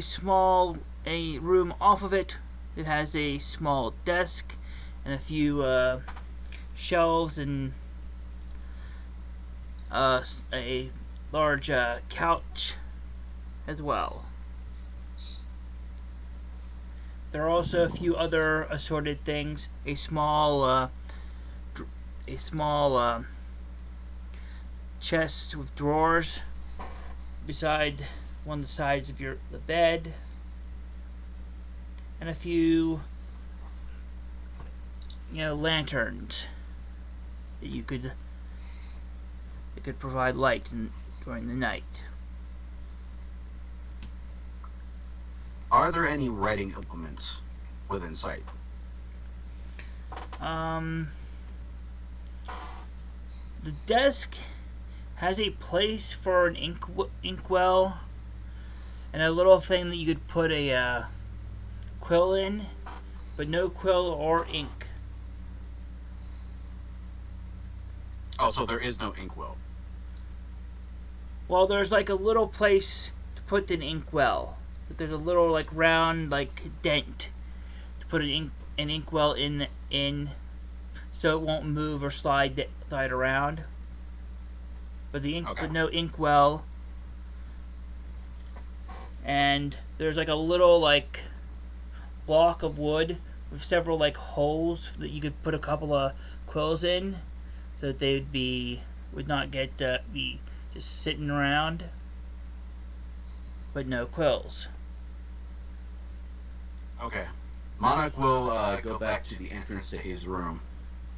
a room off of it that has a small desk and a few shelves and a large couch as well. There are also a few other assorted things. A small chest with drawers beside one of the sides of the bed, and a few lanterns that could provide light during the night. Are there any writing implements within sight? The desk has a place for an inkwell and a little thing that you could put a quill in, but no quill or ink. Oh, so there is no inkwell. Well, there's like a little place to put an inkwell. There's a little like round like dent to put an inkwell in, so it won't move or slide around. But but no inkwell. And there's like a little like block of wood with several like holes that you could put a couple of quills in, so that they would not be just sitting around, but no quills. Okay. Monarch will go back to the entrance to his room,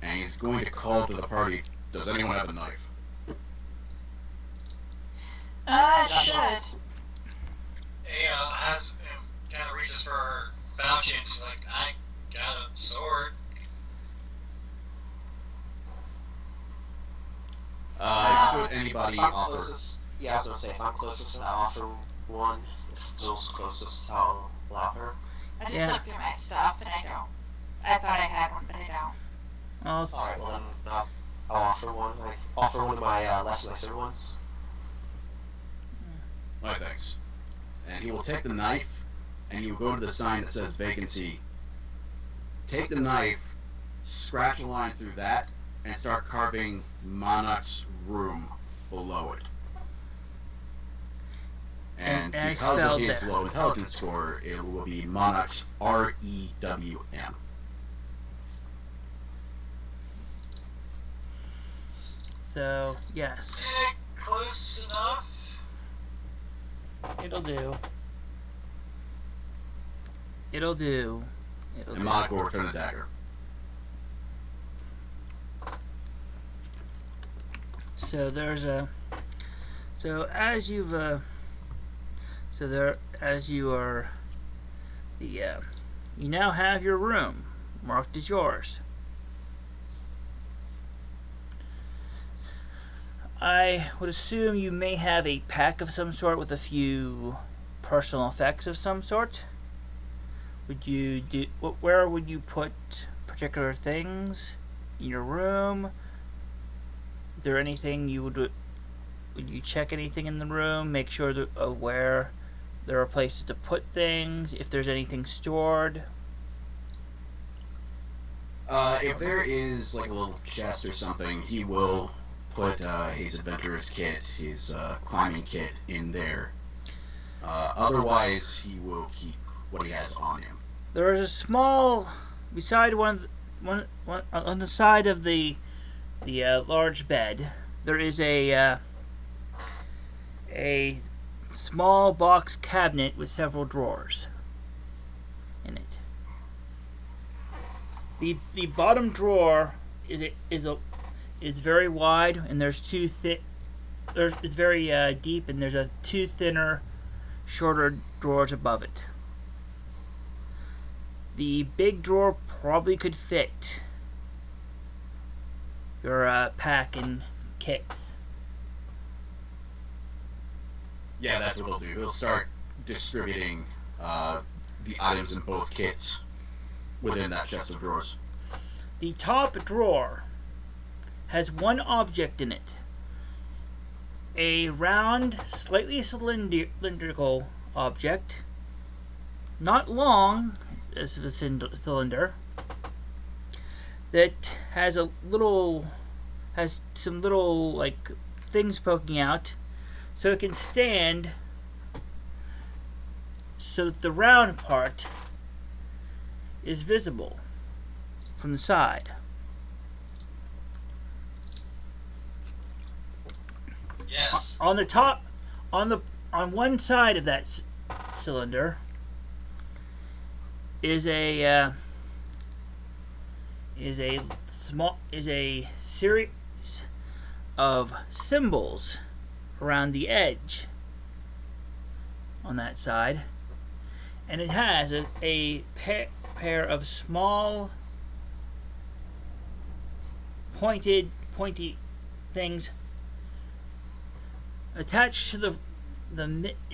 and he's going to call to the party. Does anyone have a knife? Should. Kind of reaches for her pouch and she's like, I got a sword. Could anybody If I'm offer? closest, yeah, I was gonna say, if I'm closest, I'll offer one. If Zeuel's closest, I'll allow her. I just Yeah. looked through my stuff and I don't. I thought I had one, but I don't. Alright, well then I'll offer one. I offer one of my less nicer ones. My thanks. And he will take the knife, and he will go to the sign that says vacancy. Take the knife, scratch a line through that, and start carving Monarch's room below it. And And I because of spelled his that. low intelligence score, it will be Monarch's REWM. So yes, Close enough. it'll do. It'll do. It'll And do. Monarch will return the dagger. So there's a. So as you've so there as you are the you now have your room marked as yours. I would assume you may have a pack of some sort with a few personal effects of some sort. Would you do? Where would you put particular things in your room? Is there anything you would you check anything in the room? Make sure of where there are places to put things. If there's anything stored. If there is like a little chest or something, he will put his adventurer's kit, his climbing kit in there. Otherwise, he will keep what he has on him. There is a small beside one on the side of the large bed. There is a small box cabinet with several drawers in it. The bottom drawer is very wide, and there's two thick. It's very deep, and there's two thinner, shorter drawers above it. The big drawer probably could fit your pack and kits. Yeah, that's what he'll do. He'll start distributing the items in both kits within that chest of drawers. The top drawer has one object in it. A round, slightly cylindrical object. Not long as a cylinder. That has some little like things poking out, so it can stand. So that the round part is visible from the side. Yes. On the top, on one side of that cylinder is a series of symbols around the edge on that side, and it has a pair of small pointy things attached to the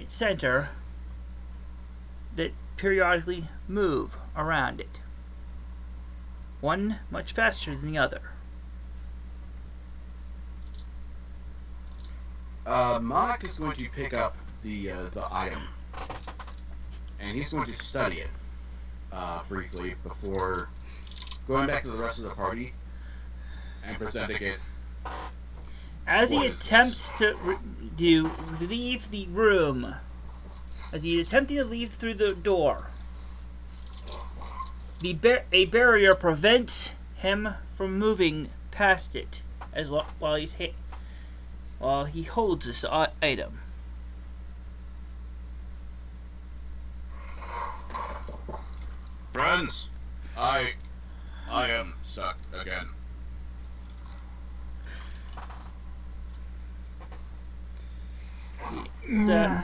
center that periodically move around it. One much faster than the other. Monarch is going to pick up the item, and he's going to study it briefly before going back to the rest of the party and presenting it. As he What is attempts to leave the room, as he's attempting to leave through the door, a barrier prevents him from moving past it while he holds this item. Friends, I am stuck again. So,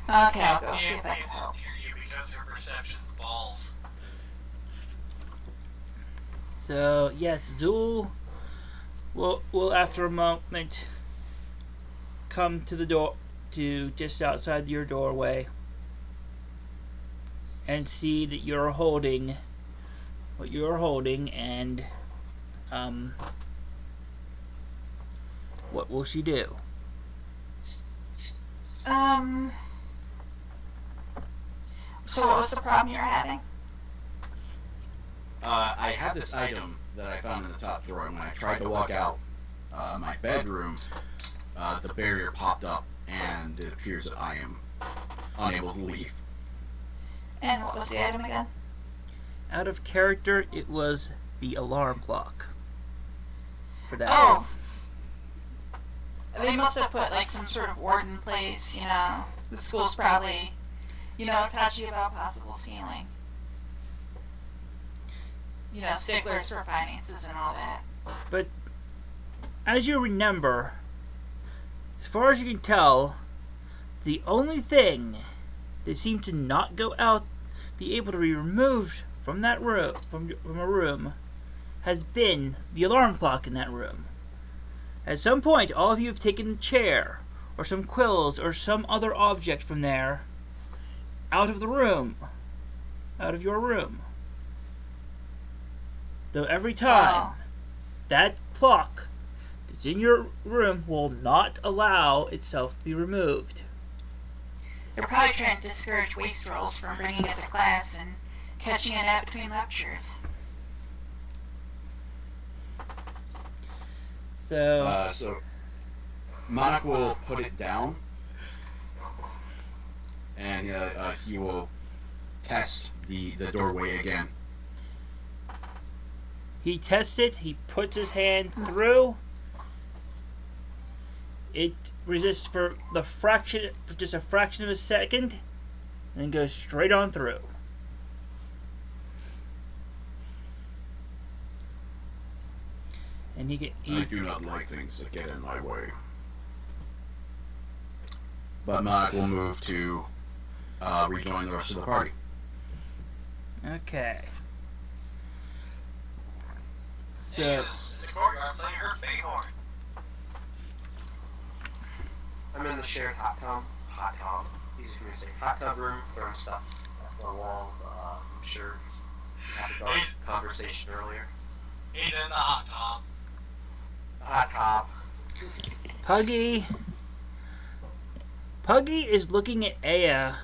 Okay, I'll go see if I can help. Hear you because her perception's balls. so yes, Zeuel will after a moment come to the door, to just outside your doorway, and see that you're holding what you're holding, and what will she do? So what was the problem you're having? I have this item that I found in the top drawer, and when I tried to walk out my bedroom, the barrier popped up, and it appears that I am unable to leave. And what was the item again? Out of character, it was the alarm clock for that. Oh. They must have put like some sort of ward in place, you know. The school's probably, you know, touchy about possible stealing. You know, sticklers for finances and all that. But as you remember, as far as you can tell, the only thing that seemed to not go out, be able to be removed from that room, from a room, has been the alarm clock in that room. At some point, all of you have taken a chair, or some quills, or some other object from there, out of the room, out of your room. Though every time, that clock that's in your room will not allow itself to be removed. They're probably trying to discourage wastrels from bringing it to class and catching a nap between lectures. So, Monarch will put it down, and he will test the doorway again. he tests it, he puts his hand through. It resists for just a fraction of a second, and then goes straight on through. And I do not like things that get in my way. But Monarch will move to rejoin the rest of the party. Okay. So, Yes, in the courtyard playing her fake horn. I'm in the shared hot tub. Easy for me to say. Hot tub room, throwing stuff at the wall. I'm sure we had a dark conversation earlier. He's in the hot tub. Hot top. Puggy is looking at Aya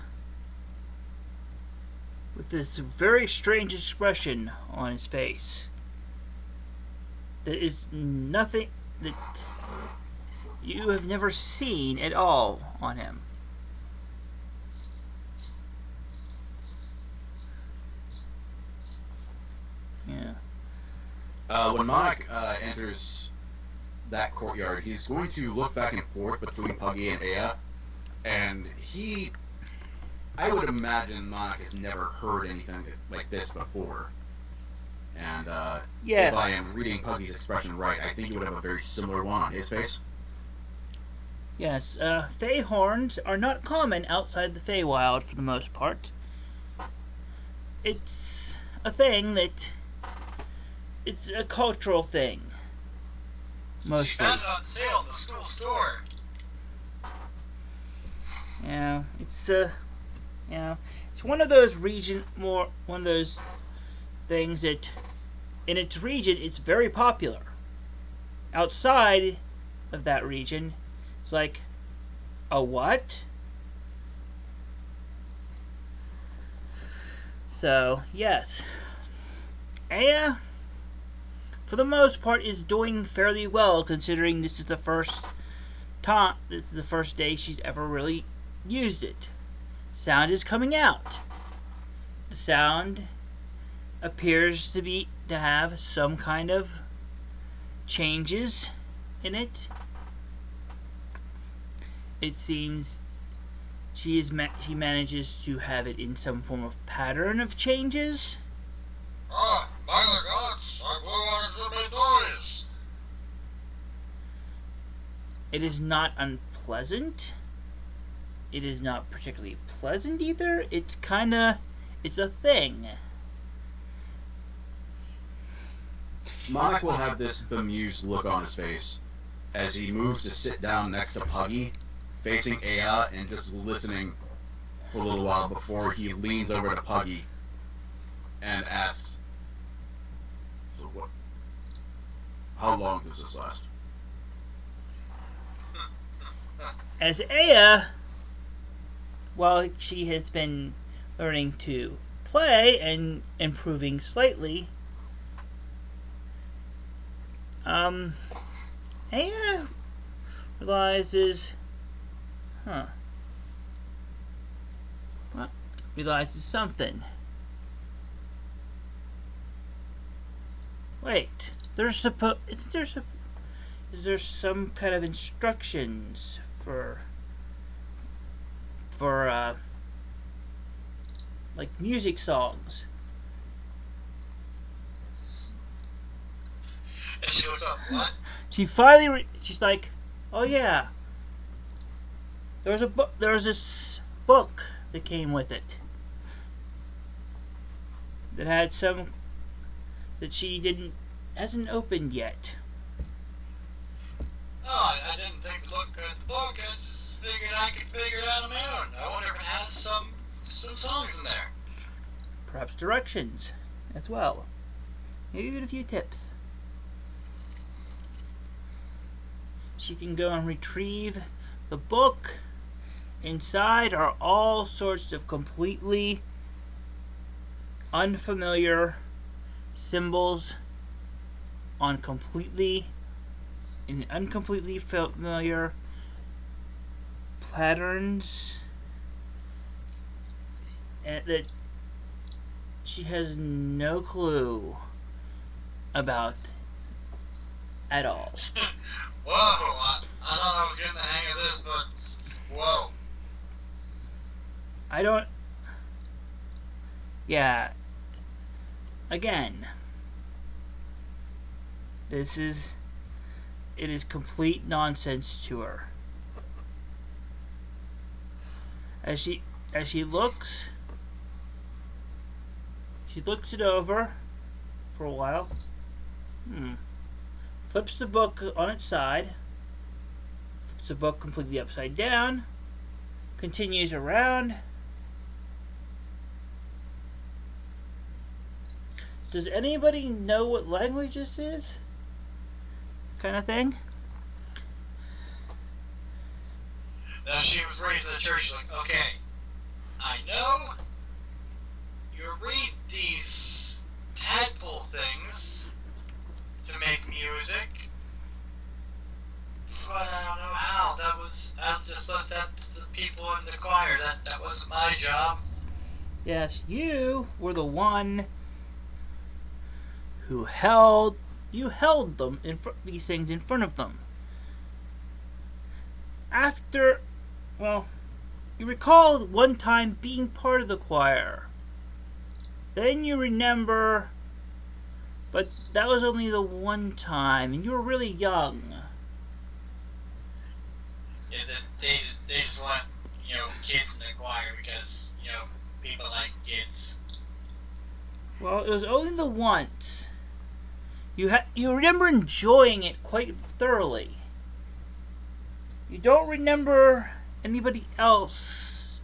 with this very strange expression on his face. There is nothing that you have never seen at all on him. Yeah. When Monarch enters that courtyard, he's going to look back and forth between Puggy and Aya, and I would imagine Monarch has never heard anything like this before. And Yes. if I am reading Puggy's expression right, I think he would have a very similar one on his face. Yes, Fey horns are not common outside the Feywild for the most part. It's a thing that... It's a cultural thing. Mostly. Found it on sale in the school store. Yeah, it's it's one of those one of those things that in its region it's very popular. Outside of that region, It's like, a what? So, yes. Aya, for the most part, is doing fairly well, considering this is the first day she's ever really used it. Sound is coming out. The sound appears to have some kind of changes in it. It seems she manages to have it in some form of pattern of changes. Ah, by the gods, I blew on a bit noise. It is not unpleasant. It is not particularly pleasant either. It's a thing. Monarch will have this bemused look on his face as he moves to sit down next to Puggy, facing Aya and just listening for a little while before he leans over to Puggy and asks, "So what? How long does this last?" As Aya, while she has been learning to play and improving slightly, Aya realizes, realizes something. Wait, is there some kind of instructions for like music songs? And she looks up, what? She's like, oh yeah, there was this book that came with it that had some that she hasn't opened yet. Oh, I didn't think to look at the book. I just figured I could figure it out on my own. I wonder if it has some songs in there. Perhaps directions as well. Maybe even a few tips. She can go and retrieve the book. Inside are all sorts of completely unfamiliar symbols on uncompletely familiar patterns, and that she has no clue about at all. Whoa, I thought I was getting the hang of this, but whoa. Yeah. Again, it is complete nonsense to her. As she looks it over for a while. Flips the book on its side. Flips the book completely upside down. Continues around. Does anybody know what language this is? Kind of thing? Now she was raised in the church, like, okay, I know you read these tadpole things to make music, but I don't know how. I just left that to the people in the choir. That wasn't my job. Yes, you were the one who held them these things in front of them. You recall one time being part of the choir. Then you remember, but that was only the one time, and you were really young. Yeah, they just want, kids in the choir because, people like kids. Well, it was only the once. You remember enjoying it quite thoroughly. You don't remember anybody else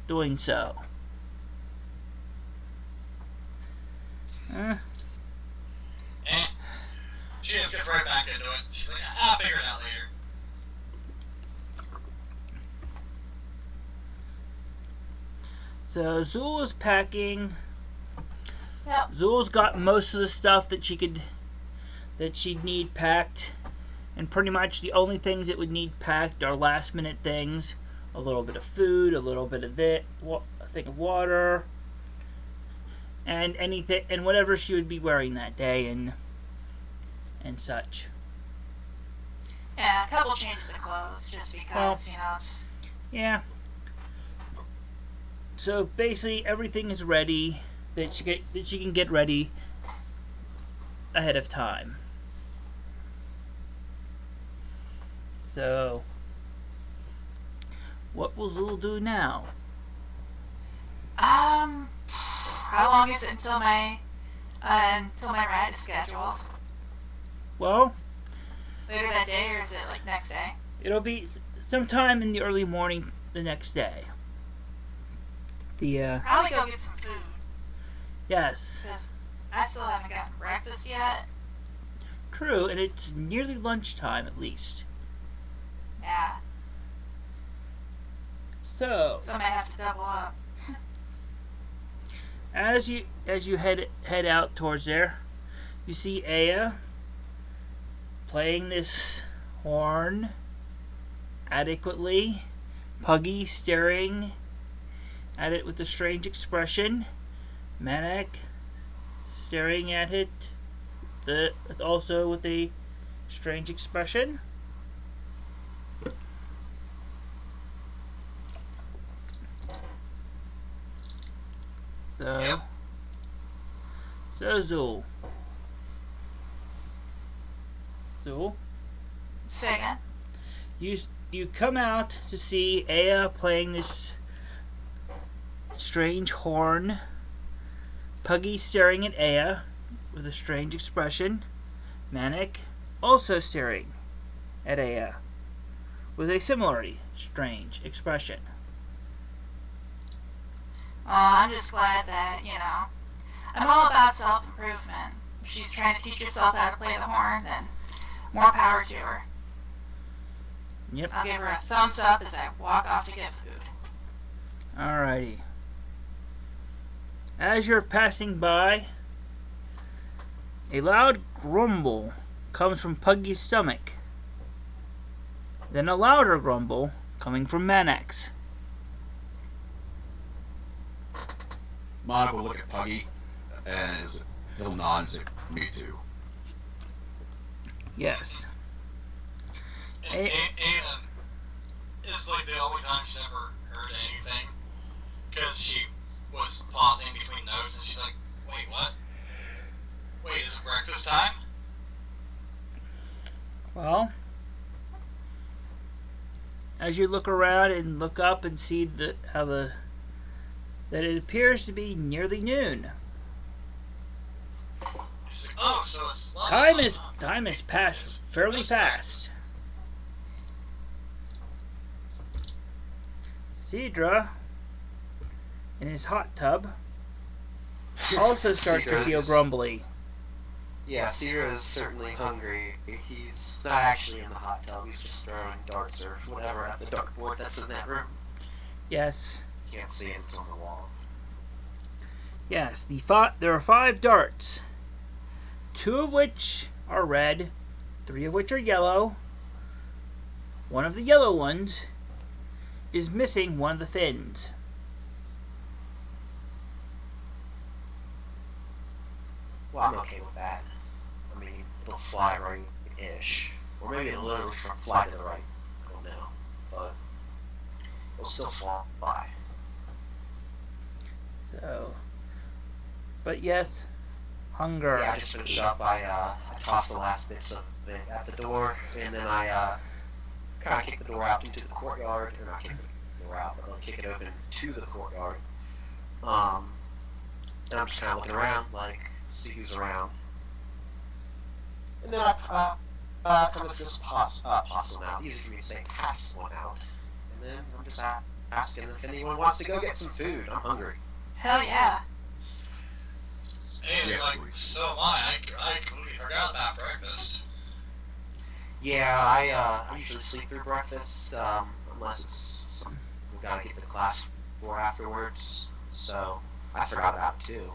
doing so. She just gets right back into it. She's like, I'll figure it out later. So Zeuel is packing. Yep. Zeuel's got most of the stuff that she'd need packed, and pretty much the only things that would need packed are last minute things. A little bit of food, a little bit of a thing of water, and anything and whatever she would be wearing that day and such. Yeah, a couple changes of clothes, just because, it's... Yeah. So basically, everything is ready that she can get ready ahead of time. So, what will Zeuel do now? How long is it until my ride is scheduled? Well, Later that day, or is it like next day? it'll be sometime in the early morning the next day. Probably go get some food, Yes, because I still haven't gotten breakfast yet. true, and it's nearly lunchtime at least. Yeah, So, so I might have to double up. as you head out towards there, you see Aya playing this horn adequately. Puggy staring at it with a strange expression. Manek staring at it, also with a strange expression. So, Zeuel. Zeuel, Say again? you come out to see Aya playing this strange horn. Puggy staring at Aya with a strange expression. Manek also staring at Aya with a similarly strange expression. Oh, I'm just glad that, I'm all about self-improvement. If she's trying to teach herself how to play the horn, then more power to her. Yep. I'll give her a thumbs up as I walk off to get food. Alrighty. As you're passing by, a loud grumble comes from Puggy's stomach. Then a louder grumble coming from Manek's. Monica will look at Puggy, and he'll nod and say, "Me too." Yes. And it's like the only time she's ever heard anything, because she was pausing between notes, and she's like, "Wait, what? Wait, is it breakfast time?" Well, as you look around and look up and see that it appears to be nearly noon. She's like, "Oh, so it's lunchtime." Time has passed fairly fast. Cedra, in his hot tub, also starts to feel grumbly. Yeah, Sierra is certainly hungry. He's not actually in the hot tub. He's just throwing darts or whatever at the dartboard that's in that room. Yes. You can't see it, it's on the wall. Yes, there are 5 darts, 2 of which are red, 3 of which are yellow. One of the yellow ones is missing one of the fins. Well, I'm okay with that. I mean, it'll fly right-ish. Or maybe it'll literally fly to the right. I don't know. But it'll still fly. So, but yes, hunger. Yeah, I just finished up. I tossed the last bits of it at the door, and then I kind of kicked the door out into the courtyard, or not kick the door out, but I'll kick it open to the courtyard. And I'm just kind of looking around, like, see who's around. And then I kind of just pass one out. Easy for me to say, pass one out. And then I'm just asking if anyone wants to go get some food. I'm hungry. Hell yeah. And it's like, so am I. I completely forgot about breakfast. Yeah, I usually sleep through breakfast, unless it's something we gotta get to class for afterwards. so I forgot about it too.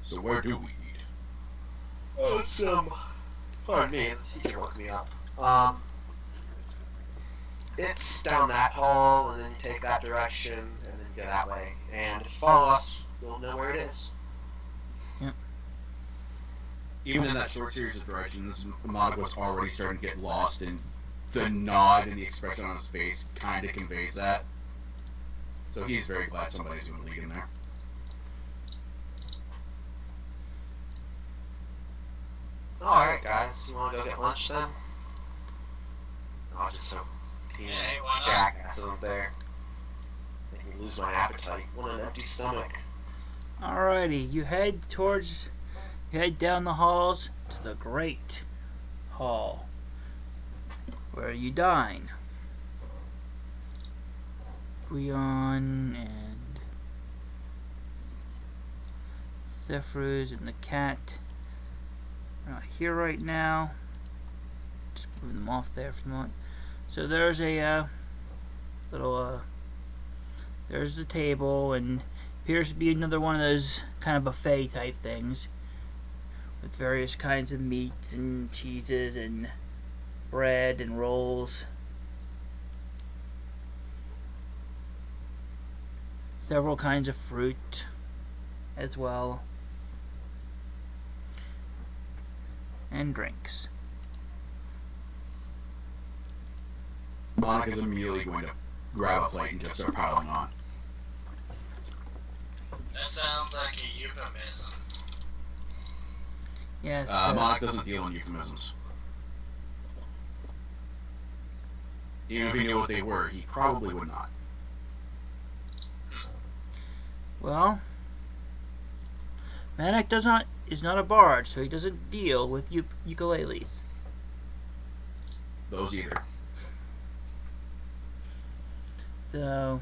So where do we eat? Oh, it's, pardon me, the teacher woke me up. It's down that hall, and then you take that direction, and then go that way. And if you follow us, you'll know where it is. Even in that short series of directions, Monica was already starting to get lost, and the nod and the expression on his face kind of conveys that. So he's very glad somebody's going to lead him there. Alright, guys, you want to go get lunch then? I'll just so Hey, why not? jackass isn't there. Make me lose my appetite. Want an empty stomach. Alrighty, you head down the halls to the Great Hall, where you dine. Guion and Zephyrus and the cat are not here right now. Just moving them off there for the moment. So there's a there's the table, and appears to be another one of those kind of buffet type things with various kinds of meats and cheeses and bread and rolls. Several kinds of fruit as well. And drinks. Monica's immediately going to grab a plate and just start piling on. That sounds like a euphemism. Yes. Monica doesn't deal in euphemisms. Even if he knew what they were, he probably would not. Well, Manik is not a bard, so he doesn't deal with ukuleles. Those either. So,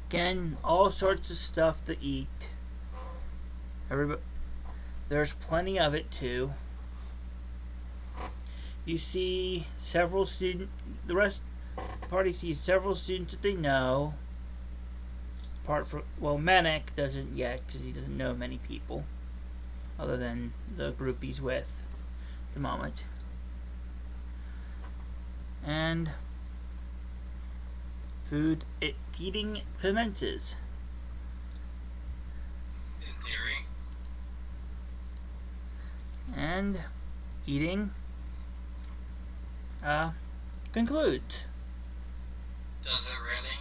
again, all sorts of stuff to eat. There's plenty of it too. You see several students. The rest of the party sees several students that they know. Apart from, well, Manik doesn't yet because he doesn't know many people, other than the group he's with at the moment. And eating commences. In theory. And eating concludes. Does it really?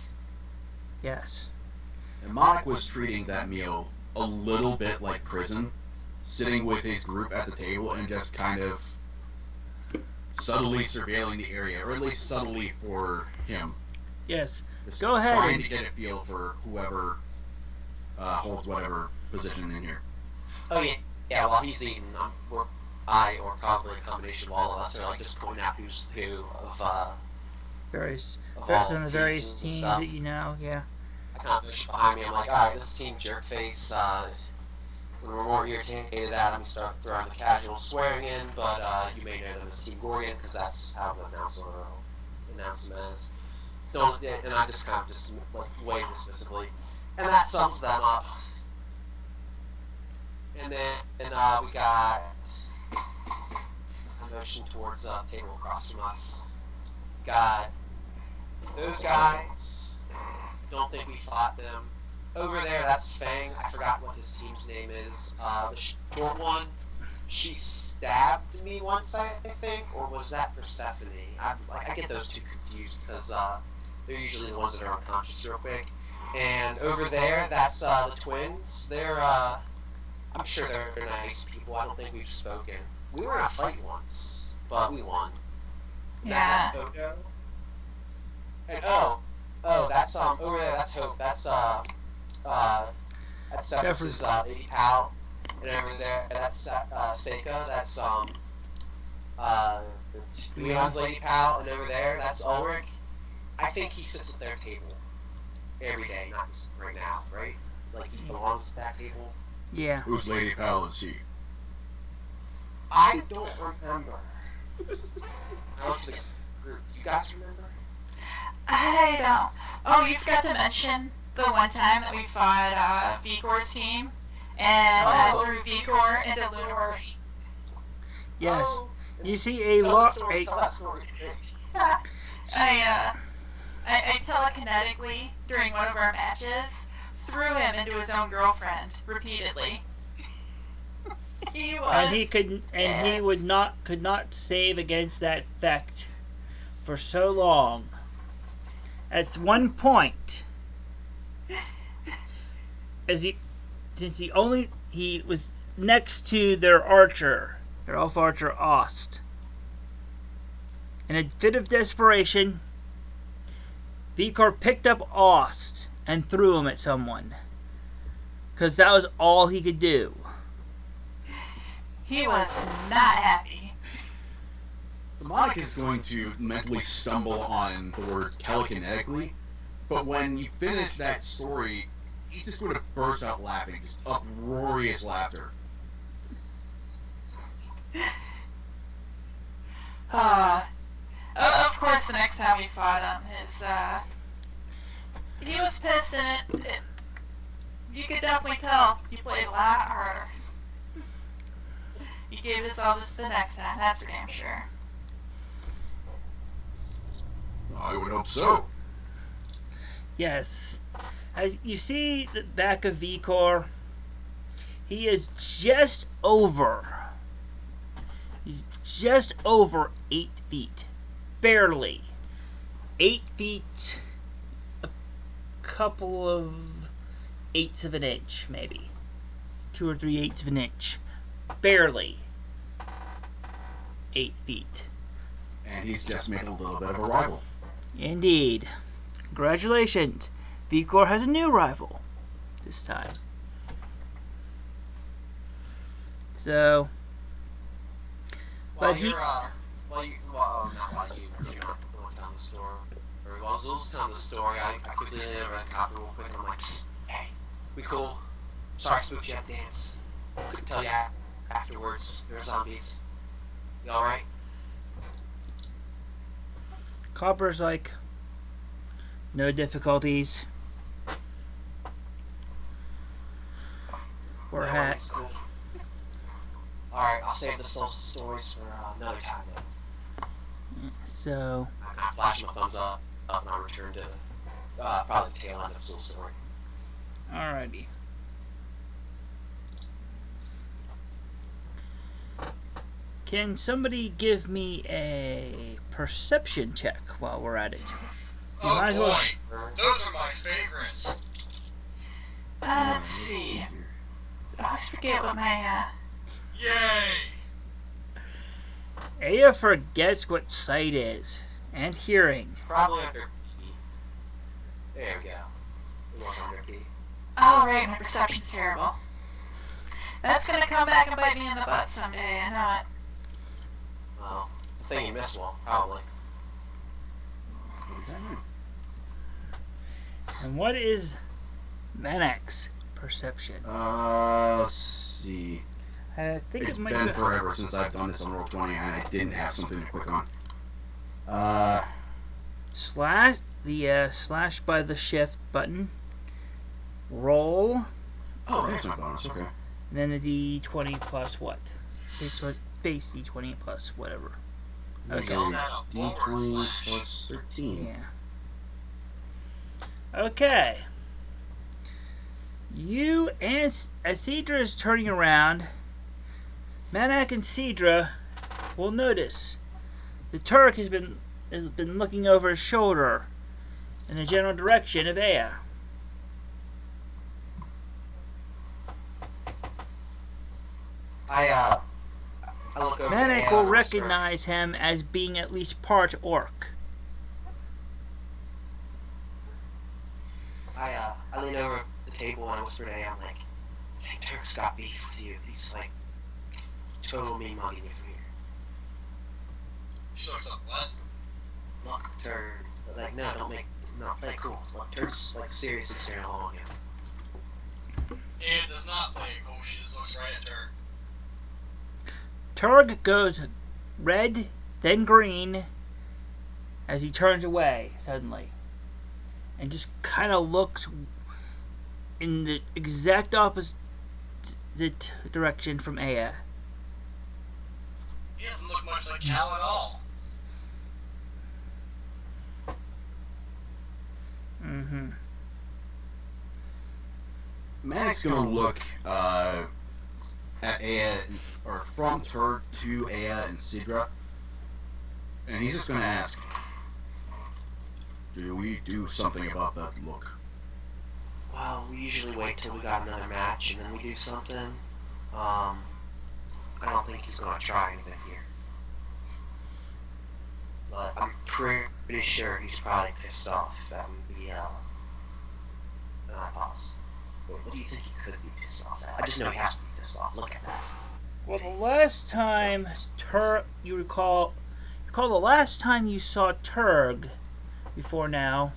Yes. And Monica was treating that meal a little bit like prison, sitting with his group at the table and just kind of subtly surveilling the area, or at least subtly for him. Yes. Just Go ahead. Trying to get a feel for whoever holds whatever position in here. Oh yeah. While he's eating, or probably a combination of all of us, are like just pointing out who's who of Various of some all of the various and teams stuff. that you know. Yeah. I kind of push behind me. I'm like, all right, this team jerkface. When we're more irritated at him, we start throwing the casual swearing in. But you may know them as Team Gorgon because that's how the announcer will announce them as. And I just kind of just like way dismissively, and that sums them up. And then we got a motion towards the table across from us. Got those guys. Don't think we fought them. Over there, that's Fang. I forgot what his team's name is. The short one. She stabbed me once, I think, or was that Persephone? I get those two confused because they're usually the ones that are unconscious real quick. And over there, that's the twins. They're I'm sure they're nice people. I don't think we've spoken. We were in a fight once, but we won. Yeah. That's Odo. And that's over there. That's Hope. That's Zephyrus' Lady Pal. And over there, that's Seika. That's Leon's Lady Pal. And over there, that's Ulrich. I think he sits at their table every day, not just right now, right? Like he belongs to that table. Yeah. Whose Lady Pal is he? I don't remember. I looked at the group. Do you guys remember? I don't. Oh, you forgot to mention the one time that we fought Vicor's team and threw Vicor into Lunar. Yes. Oh, You see a tell lot. that story. I telekinetically, during one of our matches, threw him into his own girlfriend repeatedly. He was. And he could not save against that effect for so long. At one point, he was next to their elf archer Ost. In a fit of desperation, Vicor picked up Ost and threw him at someone, because that was all he could do. He was not happy. Monica is going to mentally stumble on the word telekinetically, but when you finish that story, he's just going to burst out laughing, just uproarious laughter. Of course, the next time we fought him, he was pissed, and you could definitely tell he played a lot harder. He gave us all this the next time, that's for damn sure. I would hope so. Yes. As you see the back of Vicor, he is just over. He's just over 8 feet. Barely. 8 feet, a couple of eighths of an inch, maybe. 2 or 3 eighths of an inch. Barely. 8 feet. And he's just making a little bit of a rival. Indeed. Congratulations. Vicor has a new rival this time. So, Not while you, because you're not going down the story. Or while Zul's telling the story, I quickly read the copy real quick, and I'm like, psst, hey, we cool? Sorry I spooked you at the dance. Couldn't tell you afterwards. There were zombies. You alright? Copper's like, no difficulties. We're It's cool. Alright, I'll save the stories for another time then. So, I flash my thumbs up and I'll return to probably the tail end of Zul's story. alrighty. Can somebody give me a perception check while we're at it? You Oh might as boy, well. those are my favorites. Let's see. I always forget what my, Yay! Aya forgets what sight is and hearing. Probably under key. There we go. It was under key. Alright, my perception's terrible. That's gonna come back and bite me in the butt someday, I know it. Well, the thing you missed one, probably. And what is Manak's perception? Let's see. I think It's it might been be forever since I've done this on Roll20 and I didn't have something to click on. slash by the shift button. Roll. Oh, that's my bonus, okay. And then the D20 plus what? Base D20 plus whatever. Okay. Call that a forward D20 slash. plus 13. Yeah. Okay. You and as Cedra is turning around, Manak and Cedra will notice the Turk has been looking over his shoulder in the general direction of Aya. I look over Manak at will Aya, recognize him as being at least part orc. I lean over the table and I whisper to Aya, I'm like, I think Turk's got beef with you. He's like, total me mugging you from here. She looks up, what? Look, Turk. Like, no, play it cool. Look, Turk's like seriously staring along you. It does not play it cool, she just looks right at her. Turg goes red, then green, as he turns away suddenly. and just kind of looks in the exact opposite direction from Aya. He doesn't look much like Cal at all. Mm-hmm. Manic's gonna look at Aya, or from Turg to Aya and Sidra, and he's just gonna ask, do we do something about that look? Well, we usually wait till we got another match and then we do something. I don't think he's gonna try anything here. But I'm pretty sure he's probably pissed off that we, boss. What do you think he could be pissed off at? I just know he has to be pissed off. Look at that. Well, the last time you recall the last time you saw Turg before now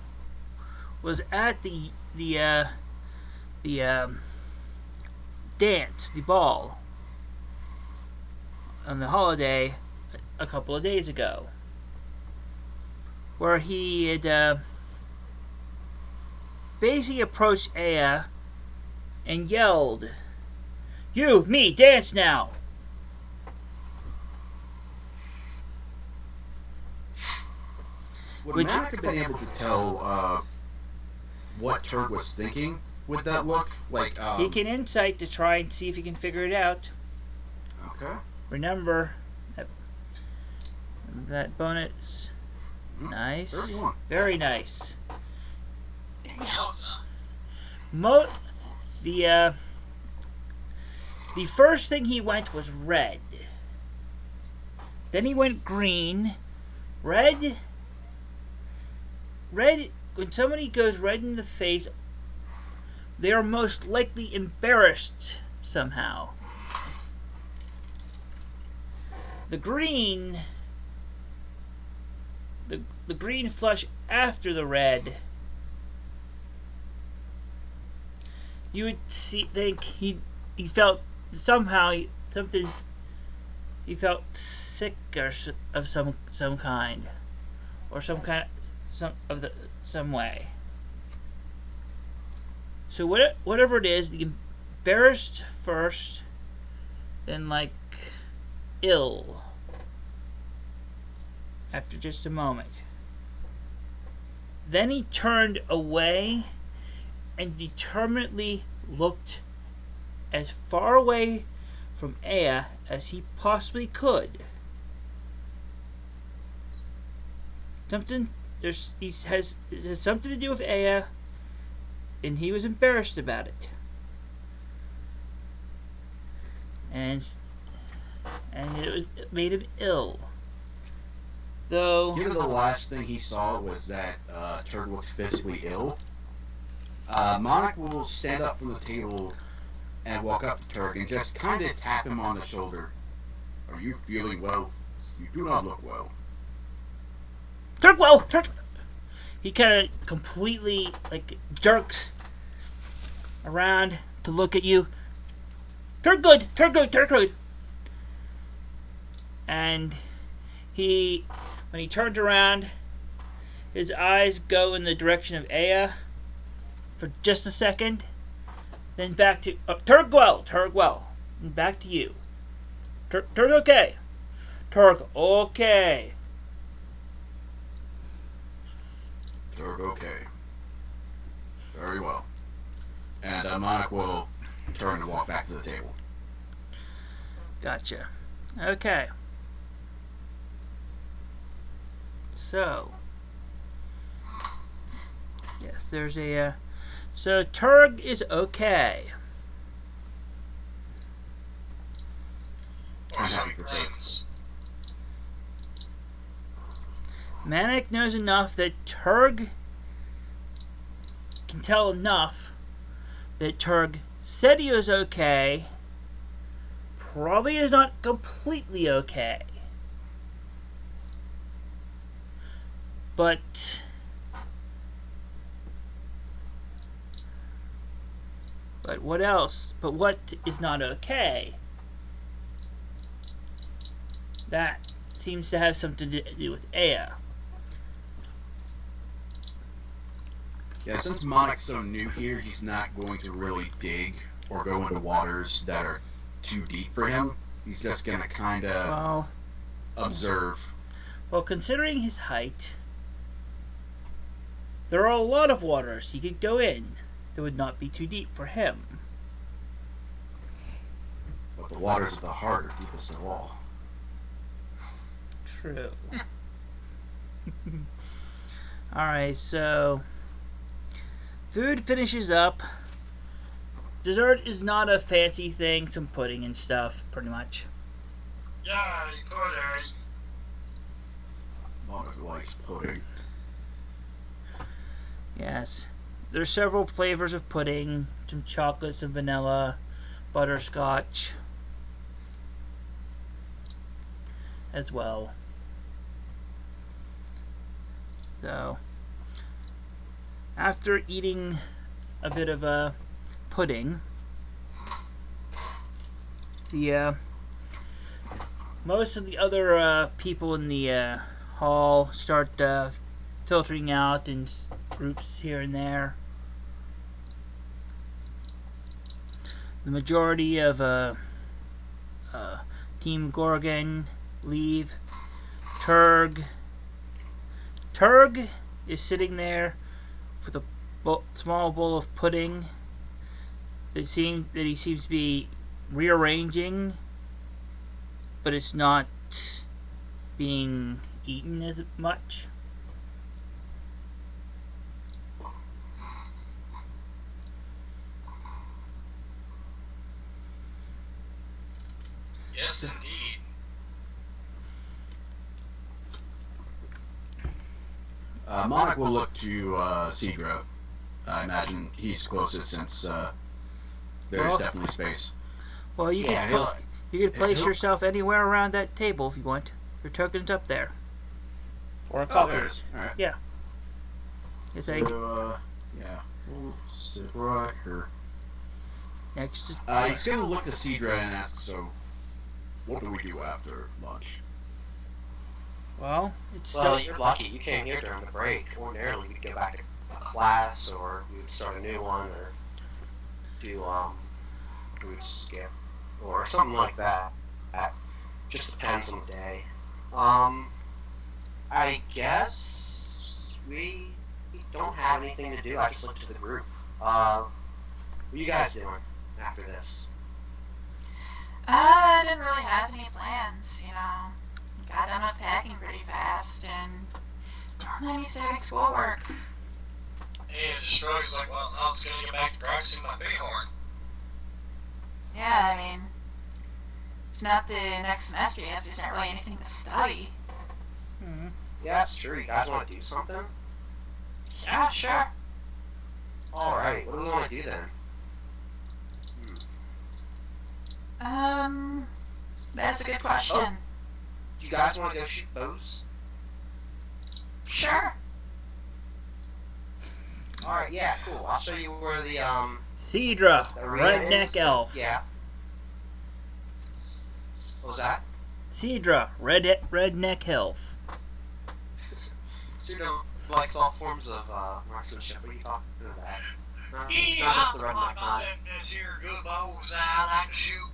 was at the dance, the ball on the holiday a couple of days ago, where he had basically approached Aya and yelled, "You, me, dance now!" Would Manic have been able to tell what Turg was thinking with that look? Like, He can insight to try and see if he can figure it out. Okay. Remember that bonus. Nice. 31. Very nice. Yowza. The first thing he went was red. Then he went green. Red. When somebody goes red in the face, they are most likely embarrassed somehow. The green flush after the red, you would think he felt somehow something. He felt sick or of some kind, or some way. So whatever it is, the embarrassed first, then like ill after just a moment. Then he turned away and determinedly looked as far away from Aya as he possibly could. It has something to do with Aya, and he was embarrassed about it. And it made him ill. Though, Given the last thing he saw was that Turg looked physically ill, Monarch will stand up from the table and walk up to Turg and just kind of tap him on the shoulder. Are you feeling well? You do not look well. Turg! He kind of completely jerks around to look at you. Turg good. And when he turns around, his eyes go in the direction of Aya for just a second, then back to Turg well, and back to you. Turg okay. Turg okay. Turg okay. Very well. And Monarch will turn and walk back to the table. Gotcha. Okay. So, yes, there's a. So Turg is okay. Or I'm some happy for Turg. things. Manic knows enough that Turg can tell enough that Turg said he was okay. Probably is not completely okay. But what else? But what is not okay? That seems to have something to do with Aya. Yeah, since Monic's so new here, he's not going to really dig or go into waters that are too deep for him. He's just going to kind of Well, observe. well, considering his height, there are a lot of waters he could go in that would not be too deep for him. But the waters of the heart are deepest of all. True. Alright, so food finishes up. Dessert is not a fancy thing, some pudding and stuff, pretty much. Yeah, pudding. Monica likes pudding. Yes. There's several flavors of pudding, some chocolate, some vanilla, butterscotch as well. So, after eating a bit of a pudding, the most of the other people in the hall start filtering out in groups here and there. The majority of Team Gorgon leave. Turg is sitting there with a small bowl of pudding that he seems to be rearranging, but it's not being eaten as much. Yes, indeed. Monica will look to Cedro. I imagine he's closest since there's Well, definitely space. Well, you could place yourself anywhere around that table if you want. Your token's up there. Or a Oh, coffee. there it is. All right. It's like So, yeah, we'll sit right here. next. He's going to look to Cedra and ask, so, what do we do after lunch? Well, it's Well, still. you're lucky. You came here during the break. Ordinarily, we'd go back to class, or we'd start a new one, or do we'd skip, or something like that. That just depends on the day. I guess we don't have anything to do. I just looked to the group. What are you guys doing after this? I didn't really have any plans, you know. Got done with packing pretty fast, and I need to make schoolwork. And Shrug's like, well, I'm just gonna get back to practicing my bighorn. Yeah, I mean, it's not the next semester yet, so there's not really anything to study. Yeah, that's true. You guys want to do something? Yeah, sure. Alright, what do we want to do then? That's a good question. You guys want to go shoot bows? Sure. Alright, yeah, cool. I'll show you where the Cedra, arena redneck is. elf. Yeah. What was that? Cedra, redneck elf. Pseudo likes all forms of marksmanship. What are you talking about? Not Yeah, just the I'm redneck not kind. this here good bows I like to shoot.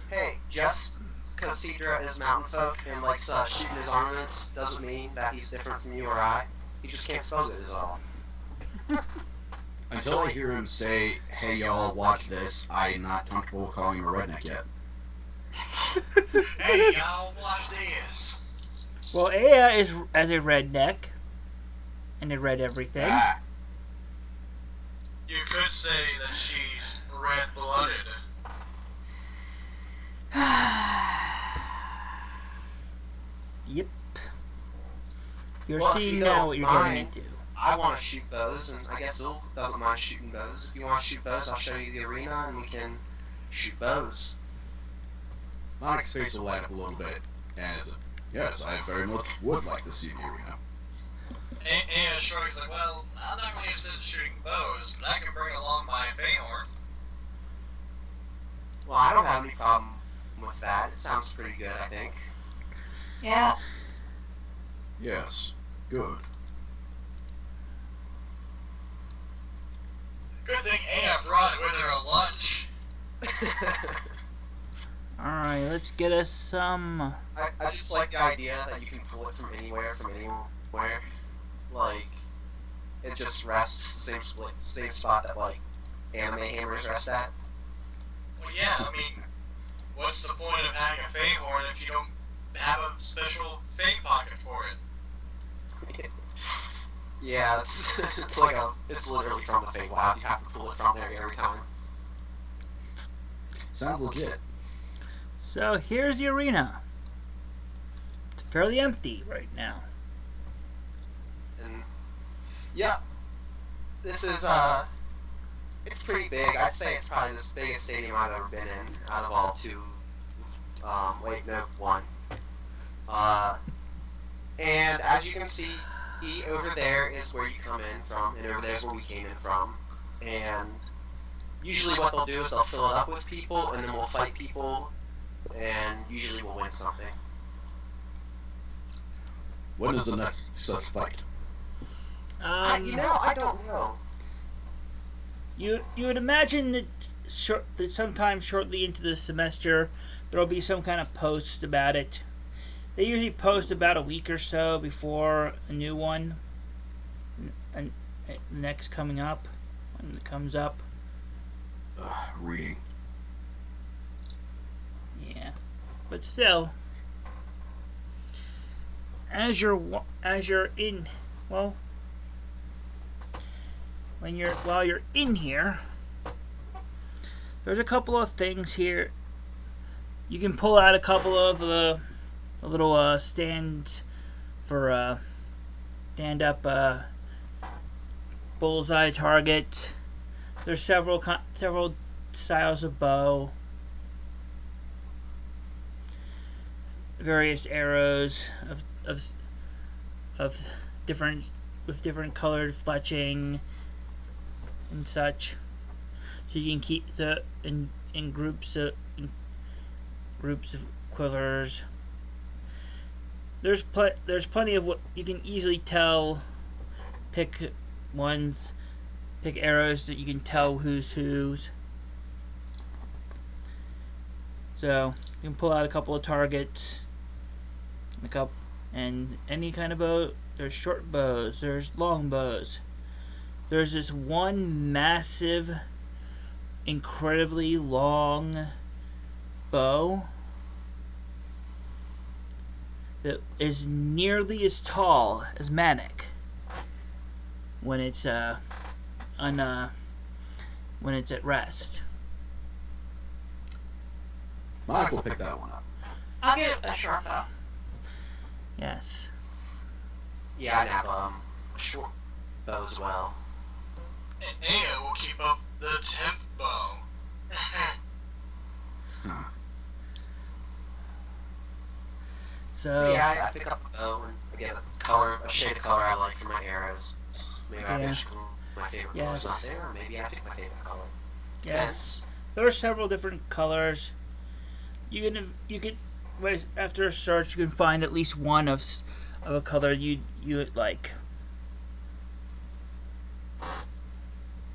Hey, just because Cedra is mountain folk and likes shooting his armaments doesn't mean that he's different from you or I. He just can't spell good is all. Until I hear him say, hey y'all, watch this, I'm not comfortable with calling him a redneck yet. Hey, y'all, watch this. Well, Aya is as a redneck, and they read everything. Ah, You could say that she's red-blooded. Yep. You're Well, if seeing you now don't what you're getting mind, into. I want to shoot bows, and I guess Zul doesn't mind shooting bows. If you want to shoot bows, I'll show you the arena, and we can shoot bows. Monica's face will light up a little bit, and is yes, I very much would like to see the arena. And Shrug's like, well, I'm not really interested in shooting bows, but I can bring along my bighorn. Well, I don't have any problem with that. It sounds pretty good, I think. Yeah. Yes, good. Alright, let's get us some. I just like the idea that you can pull it from anywhere. Like, it just rests the same spot that, like, anime hammers rest at. Well, yeah, I mean, what's the point of having a Fey horn if you don't have a special Fey pocket for it? Yeah, it's literally from the Feywild. You have to pull it from there every time. Sounds legit. So here's the arena. It's fairly empty right now. And yeah, this is it's pretty big. I'd say it's probably the biggest stadium I've ever been in out of all two. One. And as you can see, over there is where you come in from, and over there is where we came in from. And usually what they'll do is they'll fill it up with people, and then we'll fight people, and usually we'll win something. When is the next such fight? I don't know. You would imagine that sometime shortly into the semester there will be some kind of post about it. They usually post about a week or so before a new one, and next coming up, when it comes up. Reading. Yeah, but still, as you're in, well, while you're in here, there's a couple of things here. You can pull out a couple of the little stands for stand-up bullseye targets. There's several styles of bow, various arrows of different colored fletching and such. So you can keep in groups of quivers. There's plenty of what you can easily tell. Pick arrows that you can tell who's whose. So you can pull out a couple of targets, and any kind of bow. There's short bows. There's long bows. There's this one massive, incredibly long bow that is nearly as tall as Manic when it's when it's at rest. Mike will pick that one up. I'll get a short bow. Yes. Yeah, I'd have a short bow as well. And Aya will keep up the tempo. So yeah, I pick up a bow and I get a shade of color I like for my arrows. Maybe I pick my favorite color's not there, or maybe I pick my favorite color. yes, there are several different colors. You can after a search you can find at least one of a color you like.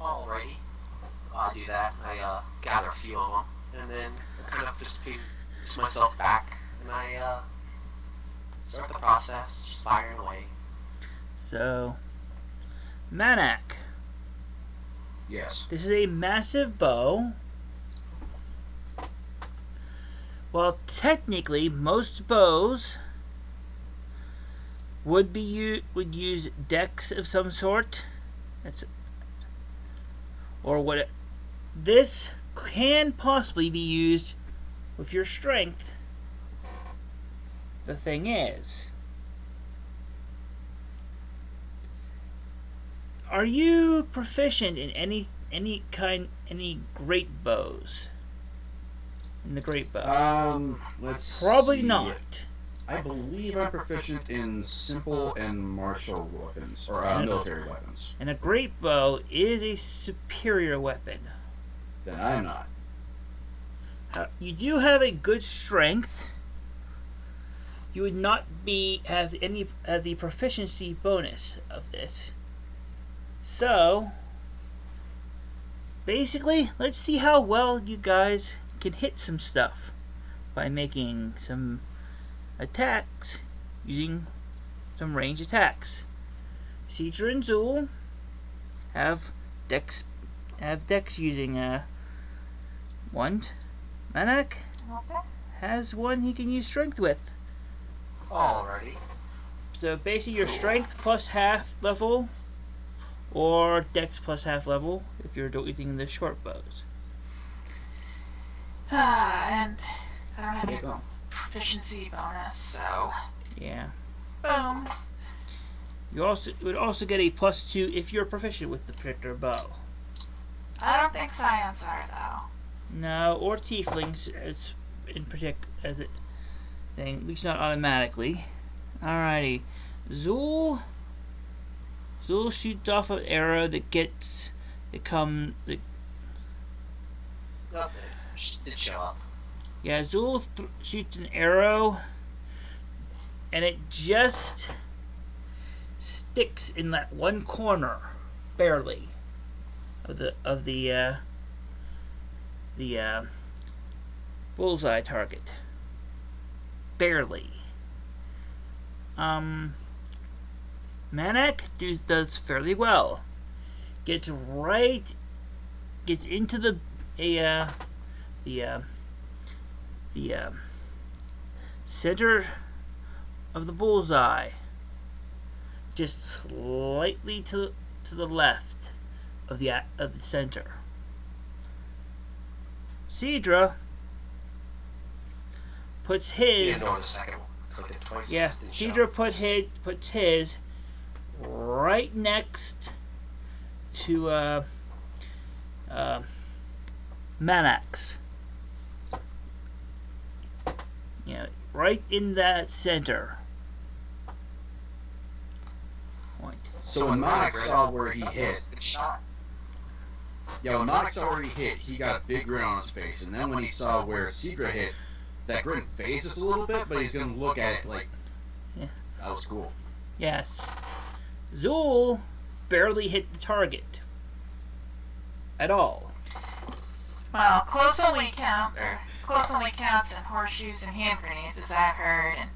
Alrighty, I'll do that. I gather a few of them, and then I kind of just pace myself back, and I start the process, just firing away. So, Manak. Yes. This is a massive bow. Well, technically, most bows would use decks of some sort. This can possibly be used with your strength. The thing is, are you proficient in any great bows? In the great bow? Let's Probably see. not. I believe I'm proficient in simple and martial weapons, or military weapons. And a great bow is a superior weapon. Then I'm not. You do have a good strength. You would not have the proficiency bonus of this. So basically, let's see how well you guys can hit some stuff by making some attacks using some range attacks. Cedra and Zeuel have dex using one. Manak Okay. has one he can use strength with. Alrighty. So basically your strength plus half level, or dex plus half level if you're using the short bows. And I don't have There any you go. proficiency bonus, so Yeah. boom. You would also get a +2 if you're proficient with the particular bow. I don't think scions are though. No, or tieflings as in particular as a thing, at least not automatically. Alrighty. Zeuel shoots off an arrow that Okay. Did show up. yeah, Zeuel shoots an arrow and it just sticks in that one corner, barely, of the bullseye target. Barely. Manak does fairly well. Gets into the center of the bullseye, just slightly to the left of the center. Cedra puts You his didn't know the second one. Clicked it twice. yeah. Didn't show. Cedra puts his right next to Manak's. Yeah, right in that center point. So when Monarch saw where he hit, Good shot. yeah, when Monarch saw where he hit, he got a big grin on his face. And then when he saw where Cedra hit, that grin phases a little bit, but he's gonna look at it like, Yeah. that was cool. Yes. Zeuel barely hit the target at all. Well, close only counts in horseshoes and hand grenades, as I've heard, and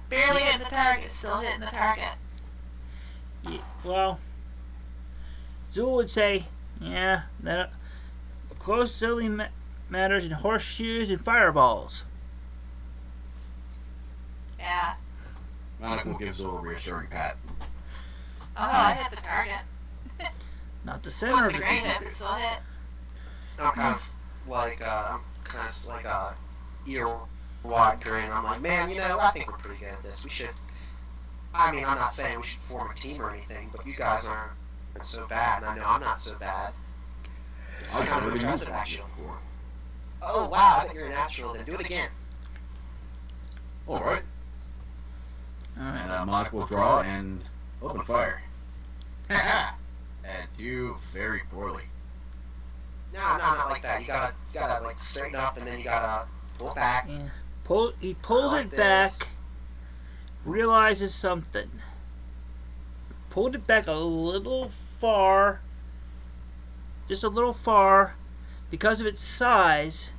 barely hit the target, still hitting the target. Yeah, well, Zeuel would say, yeah, that close only matters in horseshoes and fireballs. Yeah. Monarch will give Zul a reassuring pat. Oh, I hit the target. Not the center of Wasn't the a great hit, but still hit. I'm kind of like a ear wide grin. I'm like, man, I think we're pretty good at this. We should. I mean, I'm not saying we should form a team or anything, but you guys aren't so bad, and I know I'm not so bad. It's I've kind of never been impressive, used actually. before. Oh wow, I bet you're a natural. Then do it again. Alright. Alright. And Monarch will draw and open fire. And do very poorly. No, not like that. You gotta like straighten up, and then you gotta pull back. Yeah. He pulls like it back, this. realizes something. Pulled it back a little far, just a little far, because of its size.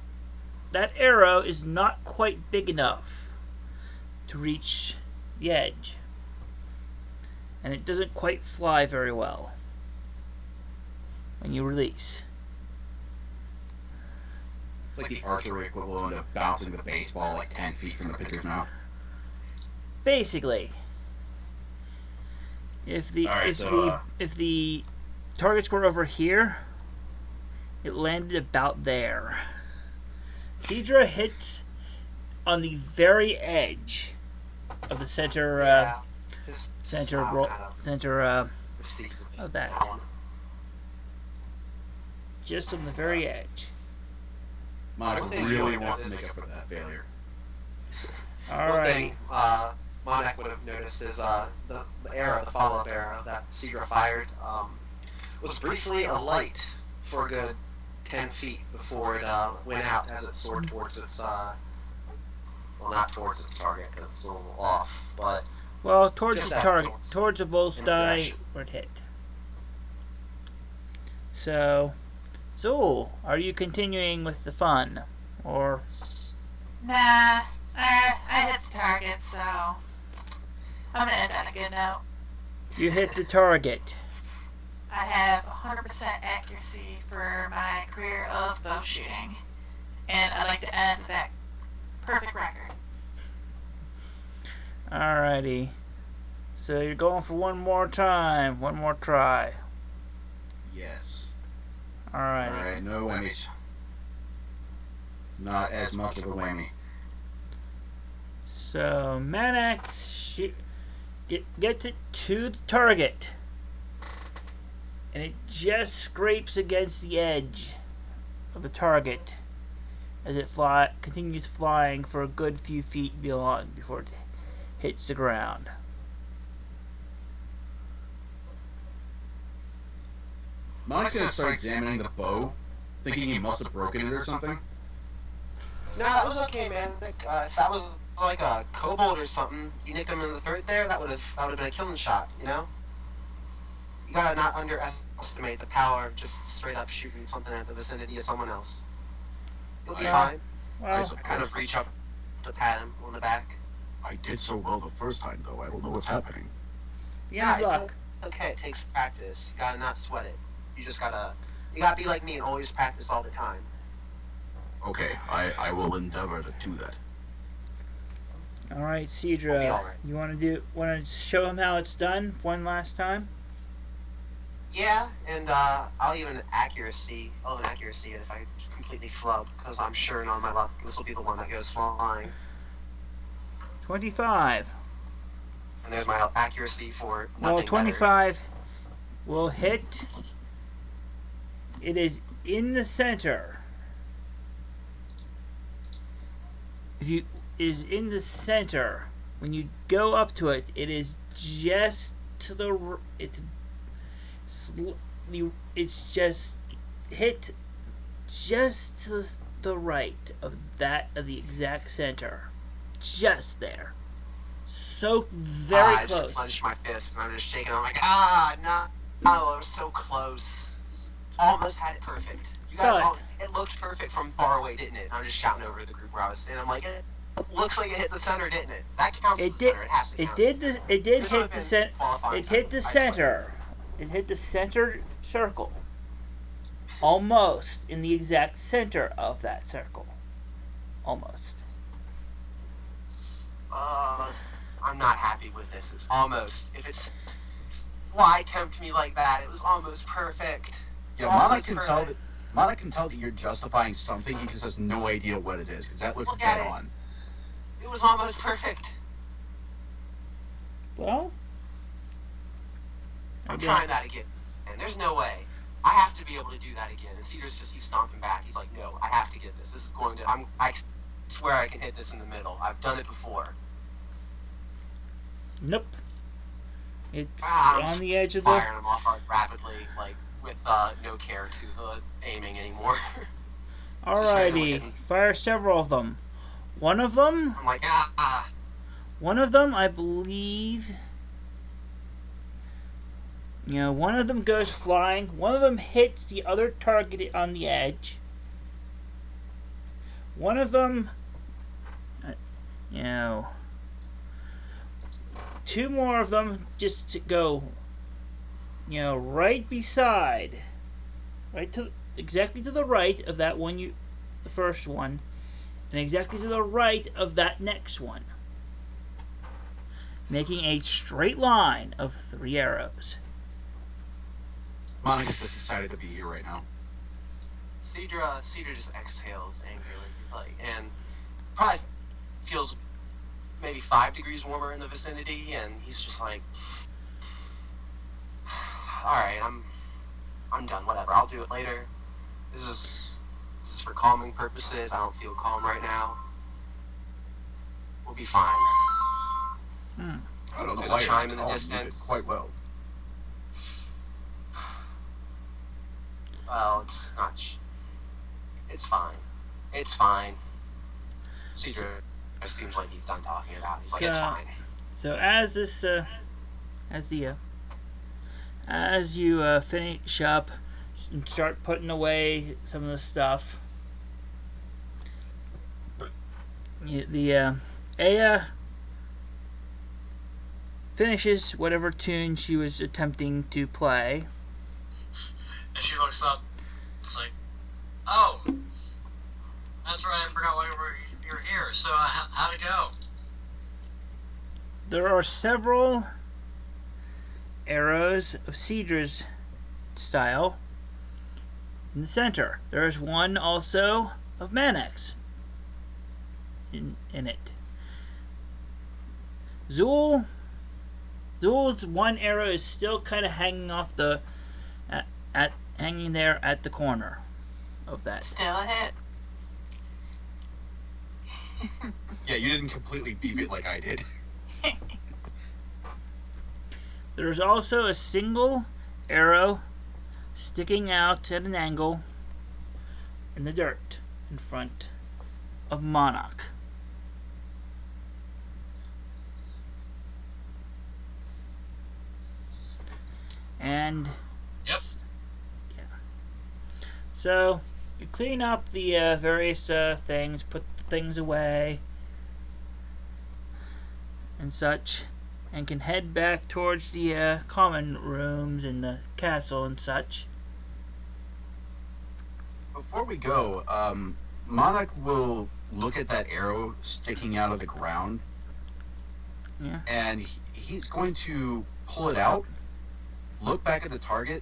That arrow is not quite big enough to reach the edge, and it doesn't quite fly very well when you release. It's like the archery equivalent of bouncing the baseball like 10 feet from the pitcher's mouth. Basically, if the Alright, if the targets were over here, it landed about there. Cedra hits on the very edge of the center His center style roll, kind of center precedes of that. one. just on the very edge. Monarch One thing really you wants to make notice- up for that failure. All One right. thing Monarch would have noticed is the arrow, the follow-up arrow that Cedra fired, was briefly alight for a good 10 feet before it went out as it soared towards its, well, not towards its target because it's a little off, but Well, towards Just the as target, sorts. towards the bullseye direction. where it hit. So, Zeuel, are you continuing with the fun? Or... Nah, I hit the target, so I'm gonna end on a good note. You hit the target. I have 100% accuracy for my career of bow shooting, and I'd like to end that perfect record. Alrighty. So you're going for one more time. One more try. Yes. Alrighty. Alright, no whammies. Not as much of a whammy. So Manax gets it to the target. And it just scrapes against the edge of the target as it continues flying for a good few feet beyond before it hits the ground. Monic's gonna start examining the bow, thinking he must have broken it or something. No, that was okay, man. If that was like a kobold or something, you nick him in the throat there, that would have been a killing shot, you know? You gotta not underestimate the power of just straight up shooting something at the vicinity of someone else. You'll be fine. Well, I kind of reach up to pat him on the back. I did so well the first time, though. I don't know what's happening. yeah, it's luck. okay, it takes practice. You gotta not sweat it. You gotta be like me and always practice all the time. Okay, I will endeavor to do that. Alright, I'll be Cedra, all right. you want to show him how it's done one last time? Yeah, and I'll even accuracy it if I completely flub, because I'm sure in all my luck this will be the one that goes flying. 25. And there's my accuracy for Well, nothing 25 will hit. It is in the center. It is in the center. When you go up to it, it is just to the it's just hit just to the right of the exact center, just there. So very I close. just clenched my fist and I'm just shaking. I'm like, no, I was so close. Almost had it perfect. You guys, it looked perfect from far away, didn't it? I'm just shouting over the group where I was standing. I'm like, it looks like it hit the center, didn't it? That counts as the center. It has to count. It did hit the center. It hit the center. It hit the center circle. Almost in the exact center of that circle. Almost. I'm not happy with this. It's almost. Why tempt me like that? It was almost perfect. Yeah, Monica can tell that you're justifying something. He just has no idea what it is, because that looks Look at dead it. on. It was almost perfect. Well, I'm trying that again. And there's no way. I have to be able to do that again. And Cedar's he's stomping back. He's like, no, I have to get this. This is going to, I swear I can hit this in the middle. I've done it before. nope. It's I'm on the edge of firing them off rapidly, like, with no care to the aiming anymore. Alrighty, fire several of them. One of them, I'm like, I believe. One of them goes flying. One of them hits the other target on the edge. One of them, two more of them just to go, right beside, exactly to the right of that one, the first one, and exactly to the right of that next one, making a straight line of 3 arrows. Monica's just excited to be here right now. Cedar just exhales angrily. He's like, and probably feels maybe 5 degrees warmer in the vicinity, and he's just like, all right, I'm done. Whatever, I'll do it later. This is for calming purposes. I don't feel calm right now. We'll be fine. I don't know There's why a chime you're in the calm. You did distance. quite well. Well, it's not. It's fine. It's fine. Cedar seems like he's done talking about it. He's like, it's fine. So as you finish up, and start putting away some of the stuff. Aya finishes whatever tune she was attempting to play. And she looks up. It's like, oh, that's right. I forgot why you're here. So how'd it go? There are several arrows of Cedra's style in the center. There is one also of Manek's in it. Zeuel's one arrow is still kind of hanging off the hanging there at the corner of that. Still a hit. Yeah, you didn't completely beat it like I did. There's also a single arrow sticking out at an angle in the dirt in front of Monarch. And Yep. yeah. So you clean up the various things, put the things away and such, and can head back towards the common rooms in the castle and such. Before we go, Monarch will look at that arrow sticking out of the ground. Yeah. And he's going to pull it out, look back at the target,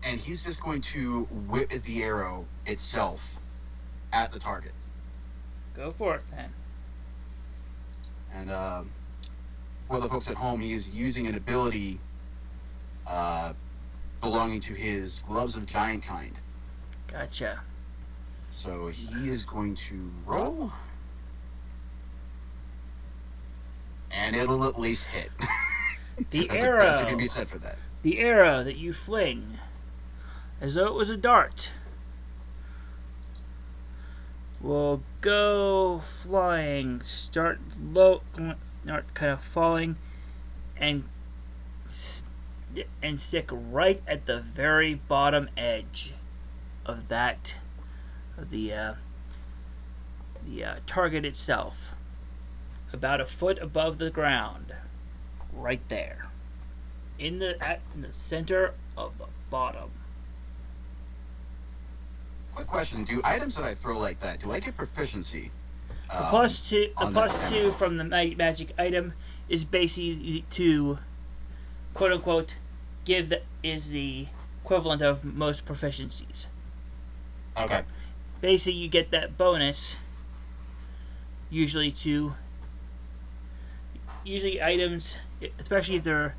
and he's just going to whip the arrow itself at the target. Go for it then. And for the folks at home, he is using an ability belonging to his Gloves of Giant Kind. Gotcha. So he is going to roll. And it'll at least hit. The As arrow. it can be said for that. The arrow that you fling, as though it was a dart, will go flying, start low, start kind of falling, and stick right at the very bottom edge of that, of the target itself, about a foot above the ground, right there. In the center of the bottom. Quick question: do items that I throw like that, do I get proficiency? The plus two on that from the magic item is basically to, quote unquote, is the equivalent of most proficiencies. Okay. Basically, you get that bonus. Usually items, especially if they're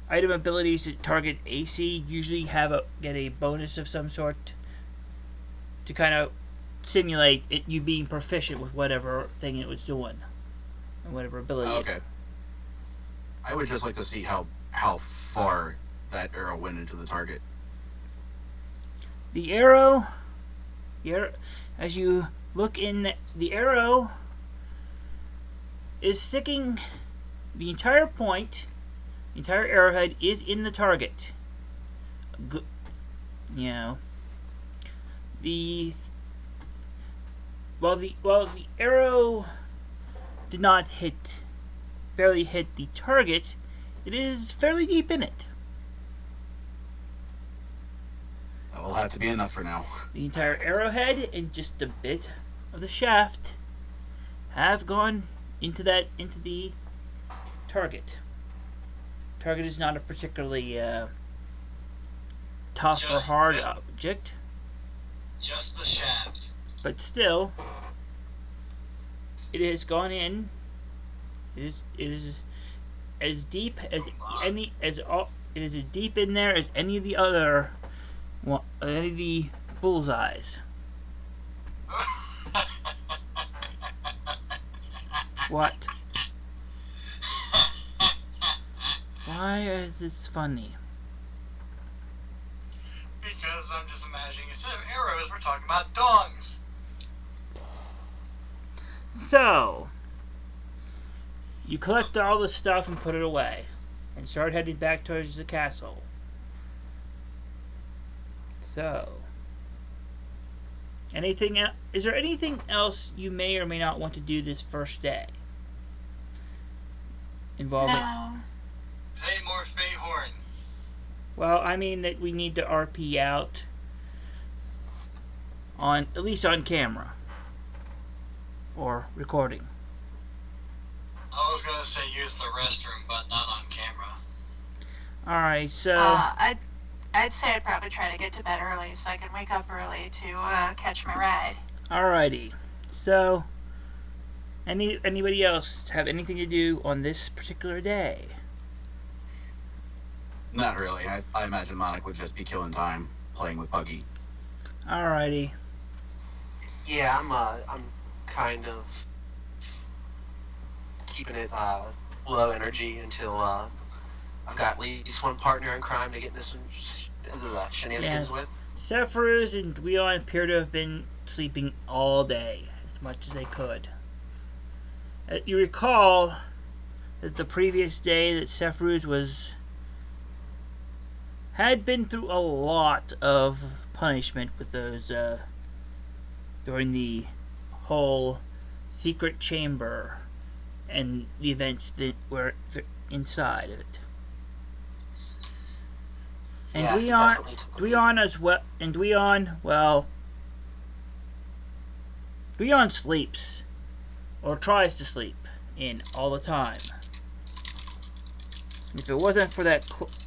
item abilities that target AC, usually get a bonus of some sort to kind of simulate you being proficient with whatever thing it was doing, and whatever ability. Okay. I would just like to see how far that arrow went into the target. The arrow, as you look in, the arrow is sticking. The entire point, the entire arrowhead is in the target. While the arrow did not barely hit the target, it is fairly deep in it. That will have to be enough for now. The entire arrowhead and just a bit of the shaft have gone into the target. Target is not a particularly tough or hard object, Just the shaft. but still, it has gone in. It is as deep as it is as deep in there as any of the other bullseyes. What? Why is this funny? Because I'm just imagining instead of arrows, we're talking about dongs. So, you collect all the stuff and put it away, and start heading back towards the castle. So, is there anything else you may or may not want to do this first day? Involving. No. Pay more Fayhorn. Well, I mean that we need to RP out on at least on camera or recording. I was gonna say use the restroom, but not on camera. All right, so I'd say I'd probably try to get to bed early so I can wake up early to catch my ride. alrighty. So, anybody else have anything to do on this particular day? Not really. I imagine Monica would just be killing time playing with Buggy. Alrighty. Yeah, I'm kind of keeping it low energy until I've got at least one partner in crime to get into some shenanigans Yes. with. Sephiroth and Dweon appear to have been sleeping all day, as much as they could. You recall that the previous day that Sephiroth had been through a lot of punishment with those during the whole secret chamber and the events that were inside of it. And Yeah, he definitely took a beating. Dweon sleeps, or tries to sleep, in all the time. If it wasn't for that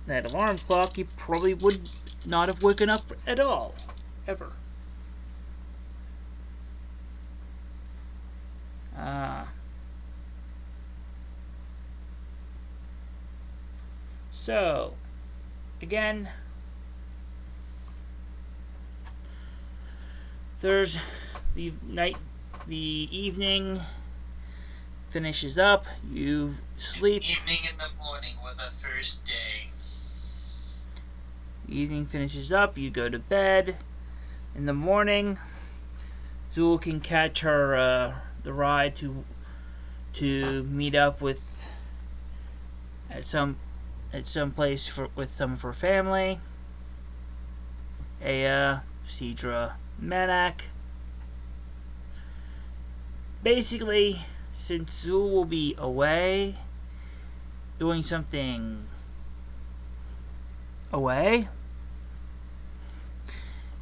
alarm clock, he probably would not have woken up at all, ever. So, again, there's the evening finishes up, you sleep. Evening and the morning were the first day. Evening finishes up, you go to bed. In the morning, Zeuel can catch her the ride to meet up with at some place with some of her family. Aya, Cedra, Manak. Basically, since Zeuel will be away, doing something away,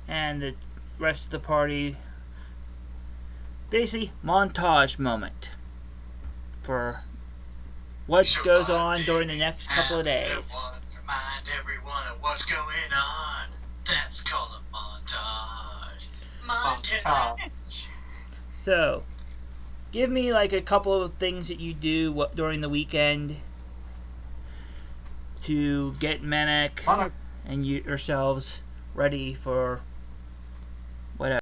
and the rest of the party, basically montage moment for what goes on during the next couple of days. Let's remind everyone of what's going on. That's called a montage. Montage. So, give me like a couple of things that you do during the weekend to get Manak Monica, and yourselves ready for whatever.